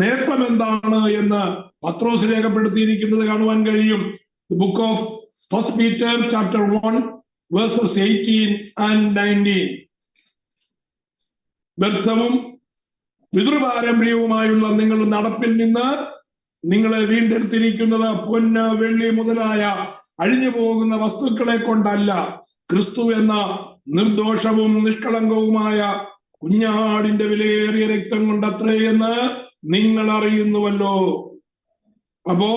നേട്ടം എന്താണ് എന്ന് പത്രോസ് രേഖപ്പെടുത്തിയിരിക്കുന്നത് കാണുവാൻ കഴിയും. Book of 1 Peter chapter 1 verses 18 and 19. വ്യർത്ഥവും പിതൃപാരമ്പര്യവുമായുള്ള നിങ്ങളുടെ നടപ്പിൽ നിന്ന് നിങ്ങളെ വീണ്ടെടുത്തിരിക്കുന്നത് പൊന്ന്, വെള്ളി മുതലായ അഴിഞ്ഞു പോകുന്ന വസ്തുക്കളെ കൊണ്ടല്ല, ക്രിസ്തു എന്ന നിർദോഷവും നിഷ്കളങ്കവുമായ കുഞ്ഞാടിന്റെ വിലയേറിയ രക്തം കൊണ്ടത്രേ എന്ന് നിങ്ങൾ അറിയുന്നുവല്ലോ. അപ്പോ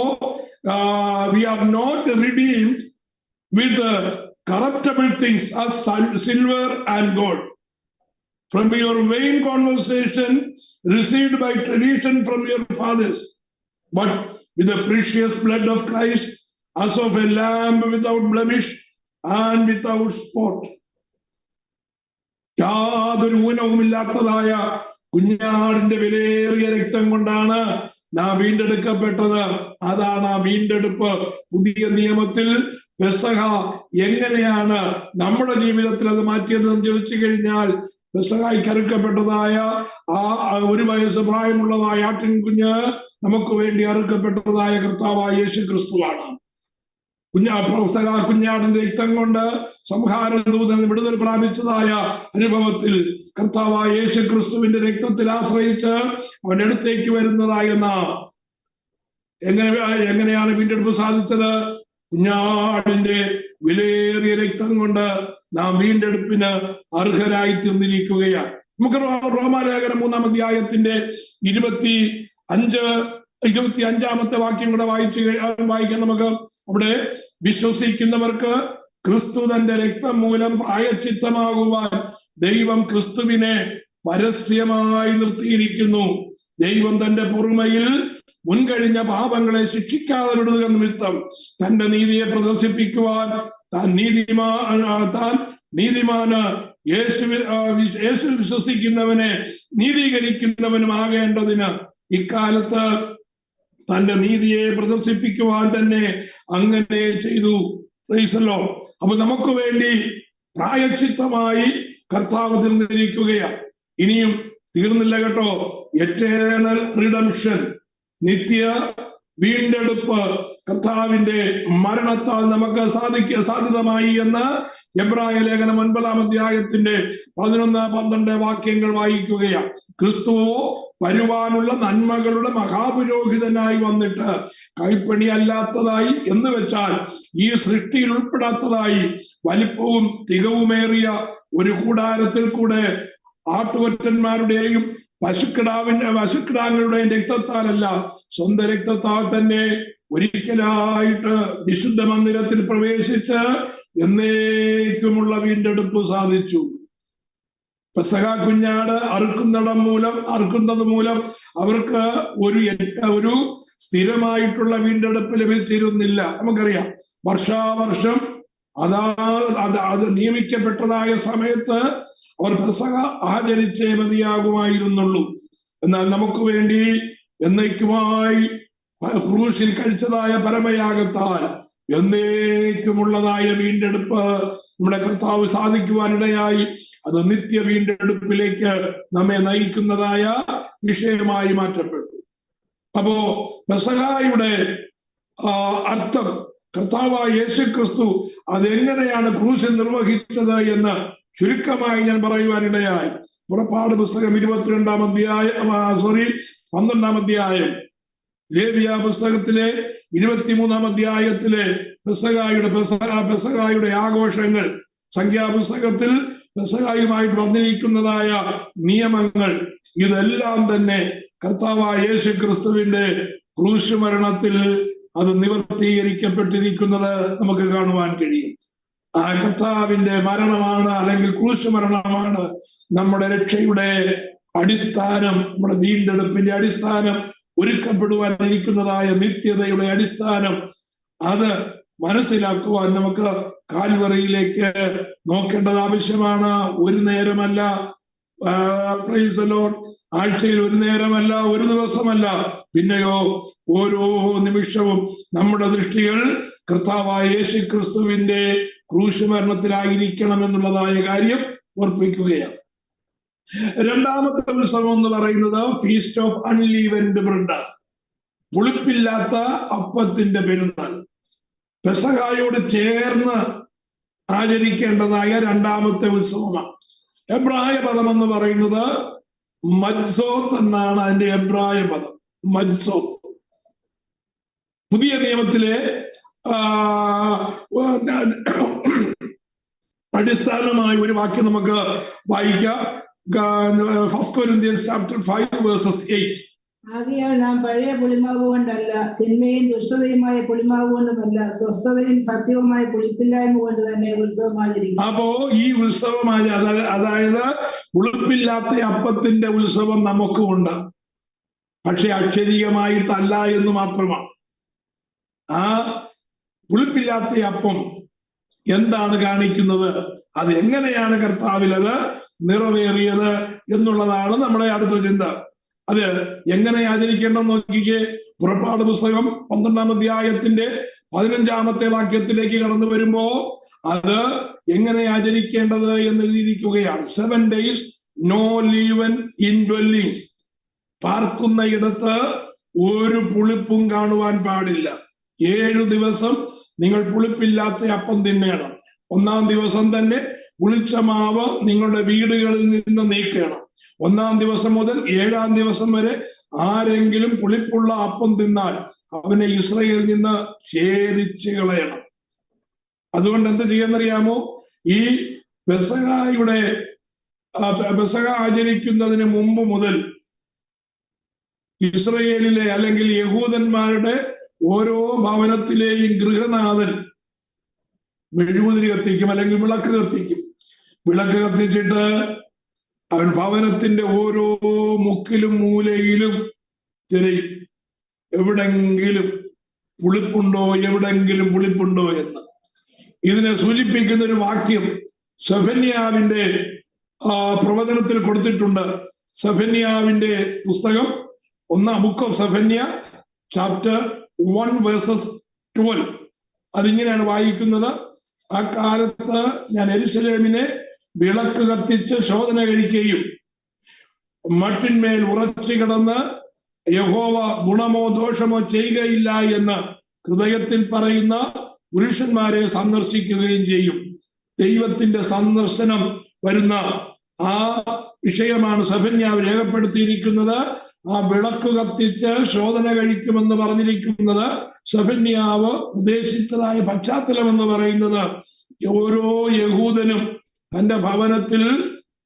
we are not redeemed with corruptible things as silver and gold from your vain conversation received by tradition from your fathers, but with the precious blood of Christ, as of a lamb without blemish and without spot. യാതൊരു ഊനവുമില്ലാത്തതായ കുഞ്ഞാടിന്റെ വിലയേറിയ രക്തം കൊണ്ടാണ് നാം വീണ്ടെടുക്കപ്പെട്ടത്. അതാണ് ആ വീണ്ടെടുപ്പ്. പുതിയ നിയമത്തിൽ പെസഹ എങ്ങനെയാണ് നമ്മുടെ ജീവിതത്തിൽ അത് മാറ്റിയതെന്ന് ചോദിച്ചു കഴിഞ്ഞാൽ, പെസഹായ്ക്ക് അറുക്കപ്പെട്ടതായ ആ 1 വയസ്സ് പ്രായമുള്ളതായ ആട്ടിൻകുഞ്ഞ് നമുക്ക് വേണ്ടി അറുക്കപ്പെട്ടതായ കർത്താവായ യേശു ക്രിസ്തുവാണ്. കുഞ്ഞാടിന്റെ രക്തം കൊണ്ട് സംഹാരദൂതൻ വിടുതൽ പ്രാപിച്ചതായ അനുഭവത്തിൽ കർത്താവായ യേശു ക്രിസ്തുവിന്റെ രക്തത്തിൽ ആശ്രയിച്ച് അവന്റെ അടുത്തേക്ക് വരുന്നതായ നാം എങ്ങനെയാണ് വീണ്ടെടുപ്പ് സാധിച്ചത്? കുഞ്ഞാടിന്റെ വിലയേറിയ രക്തം കൊണ്ട് നാം വീണ്ടെടുപ്പിന് അർഹരായി തീർന്നിരിക്കുകയാണ്. നമുക്ക് റോമാലേഖനം 3-ാം അധ്യായത്തിന്റെ 25-ാമത്തെ വാക്യം കൂടെ വായിക്കാൻ നമുക്ക്. അവിടെ വിശ്വസിക്കുന്നവർക്ക് ക്രിസ്തു തന്റെ രക്തം മൂലം പ്രായശ്ചിത്തമാകുവാൻ ദൈവം ക്രിസ്തുവിനെ പരസ്യമായി നിർത്തിയിരിക്കുന്നു. ദൈവം തന്റെ പൊറുമയിൽ മുൻകഴിഞ്ഞ പാപങ്ങളെ ശിക്ഷിക്കാതെ വിടുക നിമിത്തം തന്റെ നീതിയെ പ്രദർശിപ്പിക്കുവാൻ താൻ നീതിമാന് യേശു വിശ്വസിക്കുന്നവനെ നീതീകരിക്കുന്നവനുമാകേണ്ടതിന് ഇക്കാലത്ത് തന്റെ നീതിയെ പ്രദർശിപ്പിക്കുവാൻ തന്നെ അങ്ങനെ ചെയ്തു. പ്രൈസല്ലോ. അപ്പൊ നമുക്ക് വേണ്ടി പ്രായശ്ചിത്തമായി കർത്താവ് തീർന്നിരിക്കുകയാണ്. ഇനിയും തീർന്നില്ല കേട്ടോ. എറ്റേണൽ റിഡംഷൻ, നിത്യ വീണ്ടെടുപ്പ് കർത്താവിന്റെ മരണത്താൽ നമുക്ക് സാധ്യതമായി എന്ന് എബ്രായ ലേഖനം 9-ാം അധ്യായത്തിന്റെ 11-12 വാക്യങ്ങൾ വായിക്കുകയാണ്. ക്രിസ്തുവോ വരുവാനുള്ള നന്മകളുടെ മഹാപുരോഹിതനായി വന്നിട്ട് കൈപ്പണി അല്ലാത്തതായി എന്ന് വെച്ചാൽ ഈ സൃഷ്ടിയിൽ ഉൾപ്പെടാത്തതായി വലിപ്പവും തികവുമേറിയ ഒരു കൂടാരത്തിൽ കൂടെ ആട്ടുകൊറ്റന്മാരുടെയും പശുക്കിടാങ്ങളുടെയും രക്തത്താലല്ല, സ്വന്തം രക്തത്താൽ തന്നെ ഒരിക്കലായിട്ട് വിശുദ്ധ മന്ദിരത്തിൽ പ്രവേശിച്ച് എന്നേക്കുമുള്ള വീണ്ടെടുപ്പ് സാധിച്ചു. പെസഹ കുഞ്ഞാട് അറുക്കുന്നത് മൂലം അവർക്ക് ഒരു സ്ഥിരമായിട്ടുള്ള വീണ്ടെടുപ്പ് ലഭിച്ചിരുന്നില്ല. നമുക്കറിയാം, വർഷാവർഷം അത് നിയമിക്കപ്പെട്ടതായ സമയത്ത് അവർ പെസഹ ആചരിച്ചേ മതിയാകുമായിരുന്നുള്ളൂ. എന്നാൽ നമുക്ക് വേണ്ടി എന്നേക്കുമായി ക്രൂശിൽ കഴിച്ചതായ പരമയാഗത്താൽ എന്നേക്കുമുള്ളതായ വീണ്ടെടുപ്പ് നമ്മുടെ കർത്താവ് സാധിക്കുവാനിടയായി. അത് നിത്യ വീണ്ടെടുപ്പിലേക്ക് നമ്മെ നയിക്കുന്നതായ വിഷയമായി മാറ്റപ്പെട്ടു. അപ്പോ പെസഹായുടെ അർത്ഥം, കർത്താവായ യേശു ക്രിസ്തു അതെങ്ങനെയാണ് ക്രൂശിൽ നിർവഹിച്ചത് എന്ന് ചുരുക്കമായി ഞാൻ പറയുവാനിടയായി. പുറപ്പാട് പുസ്തകം 12-ാം അധ്യായം, ലേവ്യ പുസ്തകത്തിലെ 23-ാം അധ്യായത്തിലെ പെസഹായുടെ ആഘോഷങ്ങൾ, സംഖ്യാപുസ്തകത്തിൽ പെസഹായുമായിട്ട് വന്നിരിക്കുന്നതായ നിയമങ്ങൾ, ഇതെല്ലാം തന്നെ കർത്താവായ യേശു ക്രിസ്തുവിന്റെ ക്രൂശ് മരണത്തിൽ അത് നിവർത്തീകരിക്കപ്പെട്ടിരിക്കുന്നത് നമുക്ക് കാണുവാൻ കഴിയും. ആ കർത്താവിന്റെ മരണമാണ്, അല്ലെങ്കിൽ ക്രൂശ് മരണമാണ് നമ്മുടെ രക്ഷയുടെ അടിസ്ഥാനം, നമ്മുടെ വീണ്ടെടുപ്പിന്റെ അടിസ്ഥാനം, ഒരുക്കപ്പെടുവാനിരിക്കുന്നതായ നിത്യതയുടെ അടിസ്ഥാനം. അത് മനസ്സിലാക്കുവാൻ നമുക്ക് കാൽവറിയിലേക്ക് നോക്കേണ്ടത് ആവശ്യമാണ്. ഒരു നേരമല്ല, പ്രൈസ് ദി ലോർഡ്, ആഴ്ചയിൽ ഒരു നേരമല്ല, ഒരു ദിവസമല്ല, പിന്നെയോ ഓരോ നിമിഷവും നമ്മുടെ ദൃഷ്ടികൾ കർത്താവായ യേശു ക്രിസ്തുവിന്റെ ക്രൂശ് മരണത്തിലായിരിക്കണം എന്നുള്ളതായ കാര്യം ഓർപ്പിക്കുകയാണ്. രണ്ടാമത്തെ ഉത്സവം എന്ന് പറയുന്നത് ഫീസ്റ്റ് ഓഫ് അൺലീവൻഡ് ബ്രെഡ്, പുളിപ്പില്ലാത്ത അപ്പത്തിന്റെ പെരുന്നാൾ. പെസഹായോട് ചേർന്ന് ആചരിക്കേണ്ടതായ രണ്ടാമത്തെ ഉത്സവമാണ്. എബ്രായ പദം എന്ന് പറയുന്നത് മജ്സോത്ത് എന്നാണ് അതിന്റെ എബ്രായ പദം, മജ്സോത്ത്. പുതിയ നിയമത്തിലെ അടിസ്ഥാനമായ ഒരു വാക്യം നമുക്ക് വായിക്കാം. First Corinthians chapter 5 versus 8. ആകയാൽ നാം പഴയ പുളിമാവ് കൊണ്ടല്ല, തിന്മയും ദുഷ്ടതയുമായ പുളിമാവ് കൊണ്ടുമല്ല, സ്വസ്ഥതയും സത്യവുമായ പുളിപ്പില്ലായ്മ കൊണ്ട് തന്നെ ഉത്സവം ആചരിക്കും. അപ്പോ ഈ ഉത്സവം അതായത് പുളിപ്പില്ലാത്ത അപ്പത്തിന്റെ ഉത്സവം നമുക്കുണ്ട്. പക്ഷെ അക്ഷരീയമായിട്ടല്ല എന്ന് മാത്രമാണ്. ആ പുളിപ്പില്ലാത്ത അപ്പം എന്താണ് കാണിക്കുന്നത്, അത് എങ്ങനെയാണ് കർത്താവിൽ അത് നിറവേറിയത് എന്നുള്ളതാണ് നമ്മുടെ അടുത്ത ചിന്ത. അത് എങ്ങനെ ആചരിക്കേണ്ടെന്ന് നോക്കിക്കേ. പുറപ്പാട് പുസ്തകം 12-ാം അധ്യായത്തിന്റെ 15-ാമത്തെ വാക്യത്തിലേക്ക് കടന്നു വരുമ്പോ അത് എങ്ങനെ ആചരിക്കേണ്ടത് എന്ന് എഴുതിയിരിക്കുകയാണ്. 7 days no leaven in dwellings. പാർക്കുന്ന ഇടത്ത് ഒരു പുളിപ്പും കാണുവാൻ പാടില്ല. 7 ദിവസം നിങ്ങൾ പുളിപ്പില്ലാത്ത അപ്പം തിന്നണം. 1-ാം ദിവസം തന്നെ പുളിച്ച മാവ് നിങ്ങളുടെ വീടുകളിൽ നിന്ന് നീക്കണം. 1-ാം ദിവസം മുതൽ 7-ാം ദിവസം വരെ ആരെങ്കിലും പുളിപ്പുള്ള അപ്പം തിന്നാൽ അവനെ ഇസ്രായേലിൽ നിന്ന് ഛേദിച്ച് കളയണം. അതുകൊണ്ട് എന്ത് ചെയ്യുന്നറിയാമോ? ഈ പെസഹ ആചരിക്കുന്നതിന് മുമ്പ് മുതൽ ഇസ്രായേലിലെ അല്ലെങ്കിൽ യഹൂദന്മാരുടെ ഓരോ ഭവനത്തിലെയും ഗൃഹനാഥൻ മെഴുകുതിരി കത്തിക്കും, അല്ലെങ്കിൽ വിളക്ക് കത്തിക്കും. വിളക്ക് കത്തിച്ചിട്ട് അവൻ ഭവനത്തിന്റെ ഓരോ മുക്കിലും മൂലയിലും തിരയും, എവിടെങ്കിലും പുളിപ്പുണ്ടോ എന്ന്. ഇതിനെ സൂചിപ്പിക്കുന്ന ഒരു വാക്യം സെഫന്യാവിന്റെ പ്രവചനത്തിൽ കൊടുത്തിട്ടുണ്ട്. സെഫന്യാവിന്റെ പുസ്തകം book of Zephaniah chapter 1 versus 12. അതിങ്ങനെയാണ് വായിക്കുന്നത്. ആ കാലത്ത് ഞാൻ യെരൂശലേമിനെ വിളക്ക് കത്തിച്ച് ശോധന കഴിക്കുകയും മട്ടിന്മേൽ ഉറച്ചു കിടന്ന് യഹോവ ഗുണമോ ദോഷമോ ചെയ്യുകയില്ല എന്ന് ഹൃദയത്തിൽ പറയുന്ന പുരുഷന്മാരെ സന്ദർശിക്കുകയും ചെയ്യും. ദൈവത്തിന്റെ സന്ദർശനം വരുന്ന ആ വിഷയമാണ് സെഫന്യാവ് രേഖപ്പെടുത്തിയിരിക്കുന്നത്. ആ വിളക്ക് കത്തിച്ച് ശോധന കഴിക്കുമെന്ന് പറഞ്ഞിരിക്കുന്നത് സെഫന്യാവ് ഉദ്ദേശിച്ചതായ പശ്ചാത്തലം എന്ന് പറയുന്നത് ഓരോ യഹൂദനും തന്റെ ഭവനത്തിൽ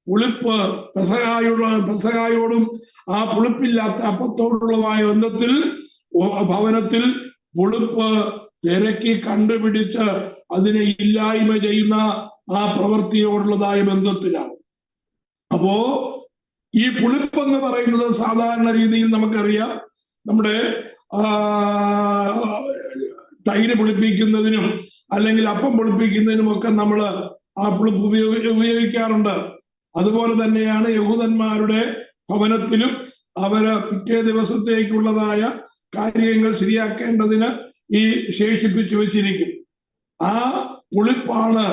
പുളിപ്പ് പെസഹായോടും ആ പുളിപ്പില്ലാത്ത അപ്പത്തോടുള്ളതായ ബന്ധത്തിൽ ഭവനത്തിൽ പുളിപ്പ് തിരക്കി കണ്ടുപിടിച്ച് അതിനെ ഇല്ലായ്മ ചെയ്യുന്ന ആ പ്രവൃത്തിയോടുള്ളതായ ബന്ധത്തിലാണ്. അപ്പോ ഈ പുളിപ്പെന്ന് പറയുന്നത് സാധാരണ രീതിയിൽ നമുക്കറിയാം, നമ്മുടെ തൈര് പുളിപ്പിക്കുന്നതിനും അല്ലെങ്കിൽ അപ്പം പുളിപ്പിക്കുന്നതിനും ഒക്കെ നമ്മൾ ആ പുളിപ്പ് ഉപയോഗിക്കാറുണ്ട്. അതുപോലെ തന്നെയാണ് യഹൂദന്മാരുടെ ഭവനത്തിലും അവര് പിറ്റേ ദിവസത്തേക്കുള്ളതായ കാര്യങ്ങൾ ശരിയാക്കേണ്ടതിന് ഈ ശേഷിപ്പിച്ചു വെച്ചിരിക്കും. ആ പുളിപ്പാണ്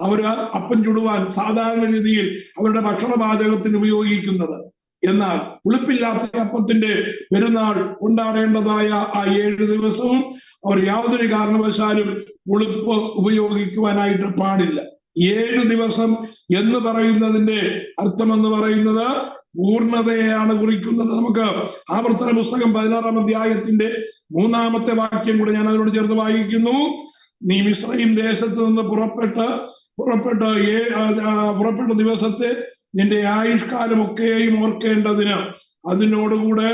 അവര് അപ്പം ചുടുവാൻ സാധാരണ രീതിയിൽ അവരുടെ ഭക്ഷണപാചകത്തിന് ഉപയോഗിക്കുന്നത്. എന്നാൽ പുളിപ്പില്ലാത്ത അപ്പത്തിന്റെ പെരുന്നാൾ കൊണ്ടാടേണ്ടതായ ആ 7 ദിവസവും അവർ യാതൊരു കാരണവശാലും പുളിപ്പ് ഉപയോഗിക്കുവാനായിട്ട് പാടില്ല. 7 ദിവസം എന്ന് പറയുന്നതിന്റെ അർത്ഥമെന്ന് പറയുന്നത് പൂർണ്ണതയാണ് കുറിക്കുന്നത്. നമുക്ക് ആവർത്തന പുസ്തകം 16-ാം അധ്യായത്തിന്റെ 3-ാമത്തെ വാക്യം കൂടെ ഞാൻ അതിനോട് ചേർത്ത് വായിക്കുന്നു. നീ മിസ്രയീം ദേശത്ത് നിന്ന് പുറപ്പെട്ട ദിവസത്തെ നിന്റെ ആയുഷ്കാലം ഒക്കെയും ഓർക്കേണ്ടതിന് അതിനോടുകൂടെ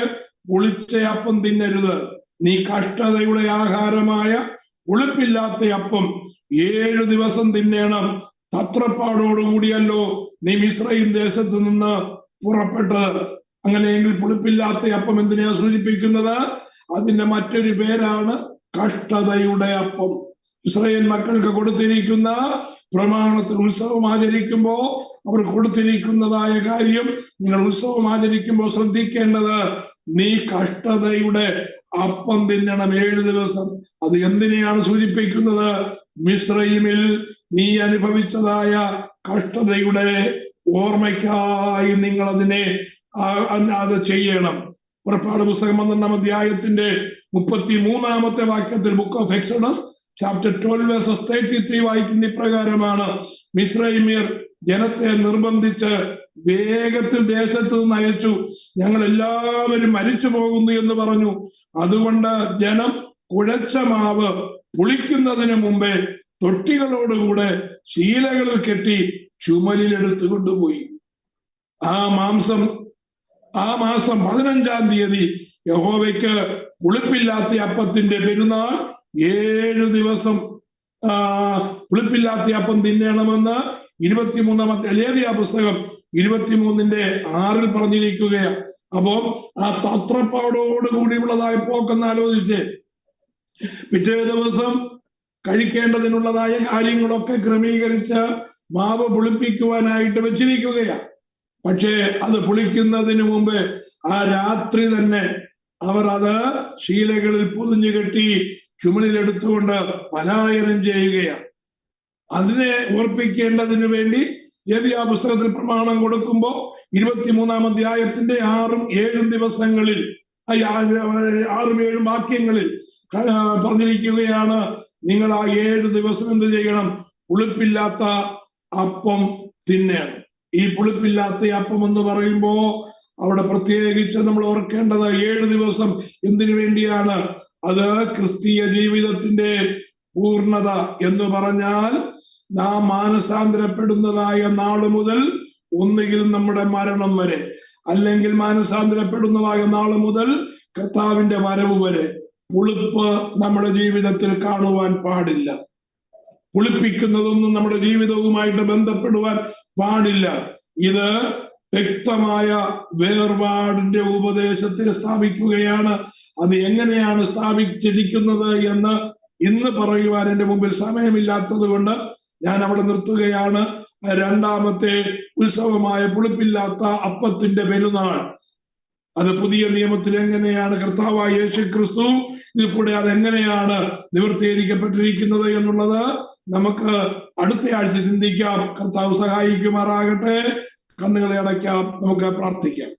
പുളിച്ച അപ്പം തിന്നരുത്. നീ കഷ്ടതയുടെ ആഹാരമായ പുളിപ്പില്ലാത്ത അപ്പം 7 ദിവസം തിന്നേണം. തത്രപ്പാടോടുകൂടിയല്ലോ നീ മിസ്രയീം ദേശത്ത് നിന്ന് പുറപ്പെട്ടത്. അങ്ങനെയെങ്കിൽ പുളിപ്പില്ലാത്ത അപ്പം എന്തിനാ സൂചിപ്പിക്കുന്നത്? അതിന്റെ മറ്റൊരു പേരാണ് കഷ്ടതയുടെ അപ്പം. ഇസ്രായേൽ മക്കൾക്ക് കൊടുത്തിരിക്കുന്ന പ്രമാണത്തിൽ ഉത്സവം ആചരിക്കുമ്പോ അവർ കൊടുത്തിരിക്കുന്നതായ കാര്യം, നിങ്ങൾ ഉത്സവം ആചരിക്കുമ്പോൾ ശ്രദ്ധിക്കേണ്ടത്, നീ കഷ്ടതയുടെ അപ്പം തിന്നണം 7 ദിവസം. അത് എന്തിനെയാണ് സൂചിപ്പിക്കുന്നത്? മിസ്രയീമിൽ നീ അനുഭവിച്ചതായ കഷ്ടതയുടെ ഓർമ്മയ്ക്കായി നിങ്ങൾ അത് ചെയ്യണം. പുറപ്പാട് പുസ്തകം 12-ാം അധ്യായത്തിന്റെ 33-ാമത്തെ വാക്യത്തിൽ book of Exodus chapter 12 versus 33 വായിക്കുന്ന ഇപ്രകാരമാണ്: മിസ്രയീമ്യർ ജനത്തെ നിർബന്ധിച്ച് വേഗത്തിൽ ദേശത്ത് നിന്ന് അയച്ചു, ഞങ്ങൾ എല്ലാവരും മരിച്ചു പോകുന്നു എന്ന് പറഞ്ഞു. അതുകൊണ്ട് ജനം കുഴച്ച മാവ് പുളിക്കുന്നതിന് മുമ്പേ തൊട്ടികളോടുകൂടെ ശീലകളിൽ കെട്ടി ചുമലിൽ എടുത്തു കൊണ്ടുപോയി. ആ മാസം 15-ാം തീയതി യഹോവയ്ക്ക് പുളിപ്പില്ലാത്ത അപ്പത്തിന്റെ പെരുന്നാൾ. 7 ദിവസം പുളിപ്പില്ലാത്ത അപ്പം തിന്നണമെന്ന് 23-ാമത്തെ ലേവ്യ പുസ്തകം 23:6 പറഞ്ഞിരിക്കുകയാണ്. അപ്പോ ആ തത്രപ്പാടോട് കൂടിയുള്ളതായ പോക്കെന്ന് ആലോചിച്ച് പിറ്റേ ദിവസം കഴിക്കേണ്ടതിനുള്ളതായ കാര്യങ്ങളൊക്കെ ക്രമീകരിച്ച് മാവ് പുളിപ്പിക്കുവാനായിട്ട് വെച്ചിരിക്കുകയാണ്. പക്ഷേ അത് പുളിക്കുന്നതിന് മുമ്പ് ആ രാത്രി തന്നെ അവർ അത് ശീലകളിൽ പൊതിഞ്ഞു കെട്ടി ചുമലിലെടുത്തുകൊണ്ട് പലായനം ചെയ്യുകയാണ്. അതിനെ ഓർപ്പിക്കേണ്ടതിന് വേണ്ടി ലേവ്യ പുസ്തകത്തിൽ പ്രമാണം കൊടുക്കുമ്പോൾ 23-ാം അധ്യായത്തിന്റെ 6-7 ദിവസങ്ങളിൽ 6-7 വാക്യങ്ങളിൽ പറഞ്ഞിരിക്കുകയാണ്, നിങ്ങൾ ആ 7 ദിവസം എന്ത് ചെയ്യണം? പുളിപ്പില്ലാത്ത അപ്പം തിന്നണം. ഈ പുളിപ്പില്ലാത്ത അപ്പം എന്ന് പറയുമ്പോ അവിടെ പ്രത്യേകിച്ച് നമ്മൾ ഓർക്കേണ്ടത് 7 ദിവസം എന്തിനു വേണ്ടിയാണ്? അത് ക്രിസ്തീയ ജീവിതത്തിന്റെ പൂർണ്ണത എന്ന് പറഞ്ഞാൽ നാം മാനസാന്തരപ്പെടുന്നതായ നാള് മുതൽ ഒന്നുകിൽ നമ്മുടെ മരണം വരെ, അല്ലെങ്കിൽ മാനസാന്തരപ്പെടുന്നതായ നാള് മുതൽ കർത്താവിന്റെ വരവ് വരെ പുളിപ്പ് നമ്മുടെ ജീവിതത്തിൽ കാണുവാൻ പാടില്ല. പുളിപ്പിക്കുന്നതൊന്നും നമ്മുടെ ജീവിതവുമായിട്ട് ബന്ധപ്പെടുവാൻ പാടില്ല. ഇത് വ്യക്തമായ വേർപാടിന്റെ ഉപദേശത്തെ സ്ഥാപിക്കുകയാണ്. അത് എങ്ങനെയാണ് സ്ഥാപിച്ചിരിക്കുന്നത് എന്ന് ഇന്ന് പറയുവാൻ എന്റെ മുമ്പിൽ സമയമില്ലാത്തത് കൊണ്ട് ഞാൻ അവിടെ നിർത്തുകയാണ്. 2ാമത്തെ ഉത്സവമായ പുളിപ്പില്ലാത്ത അപ്പത്തിന്റെ പെരുന്നാൾ, അത് പുതിയ നിയമത്തിൽ എങ്ങനെയാണ് കർത്താവായ യേശു ക്രിസ്തു ഇതിൽ കൂടെ അതെങ്ങനെയാണ് നിവൃത്തീകരിക്കപ്പെട്ടിരിക്കുന്നത് എന്നുള്ളത് നമുക്ക് അടുത്ത ആഴ്ച ചിന്തിക്കാം. കർത്താവ് സഹായിക്കുമാറാകട്ടെ. കണ്ണുകളെ അടയ്ക്കാം, നമുക്ക് പ്രാർത്ഥിക്കാം.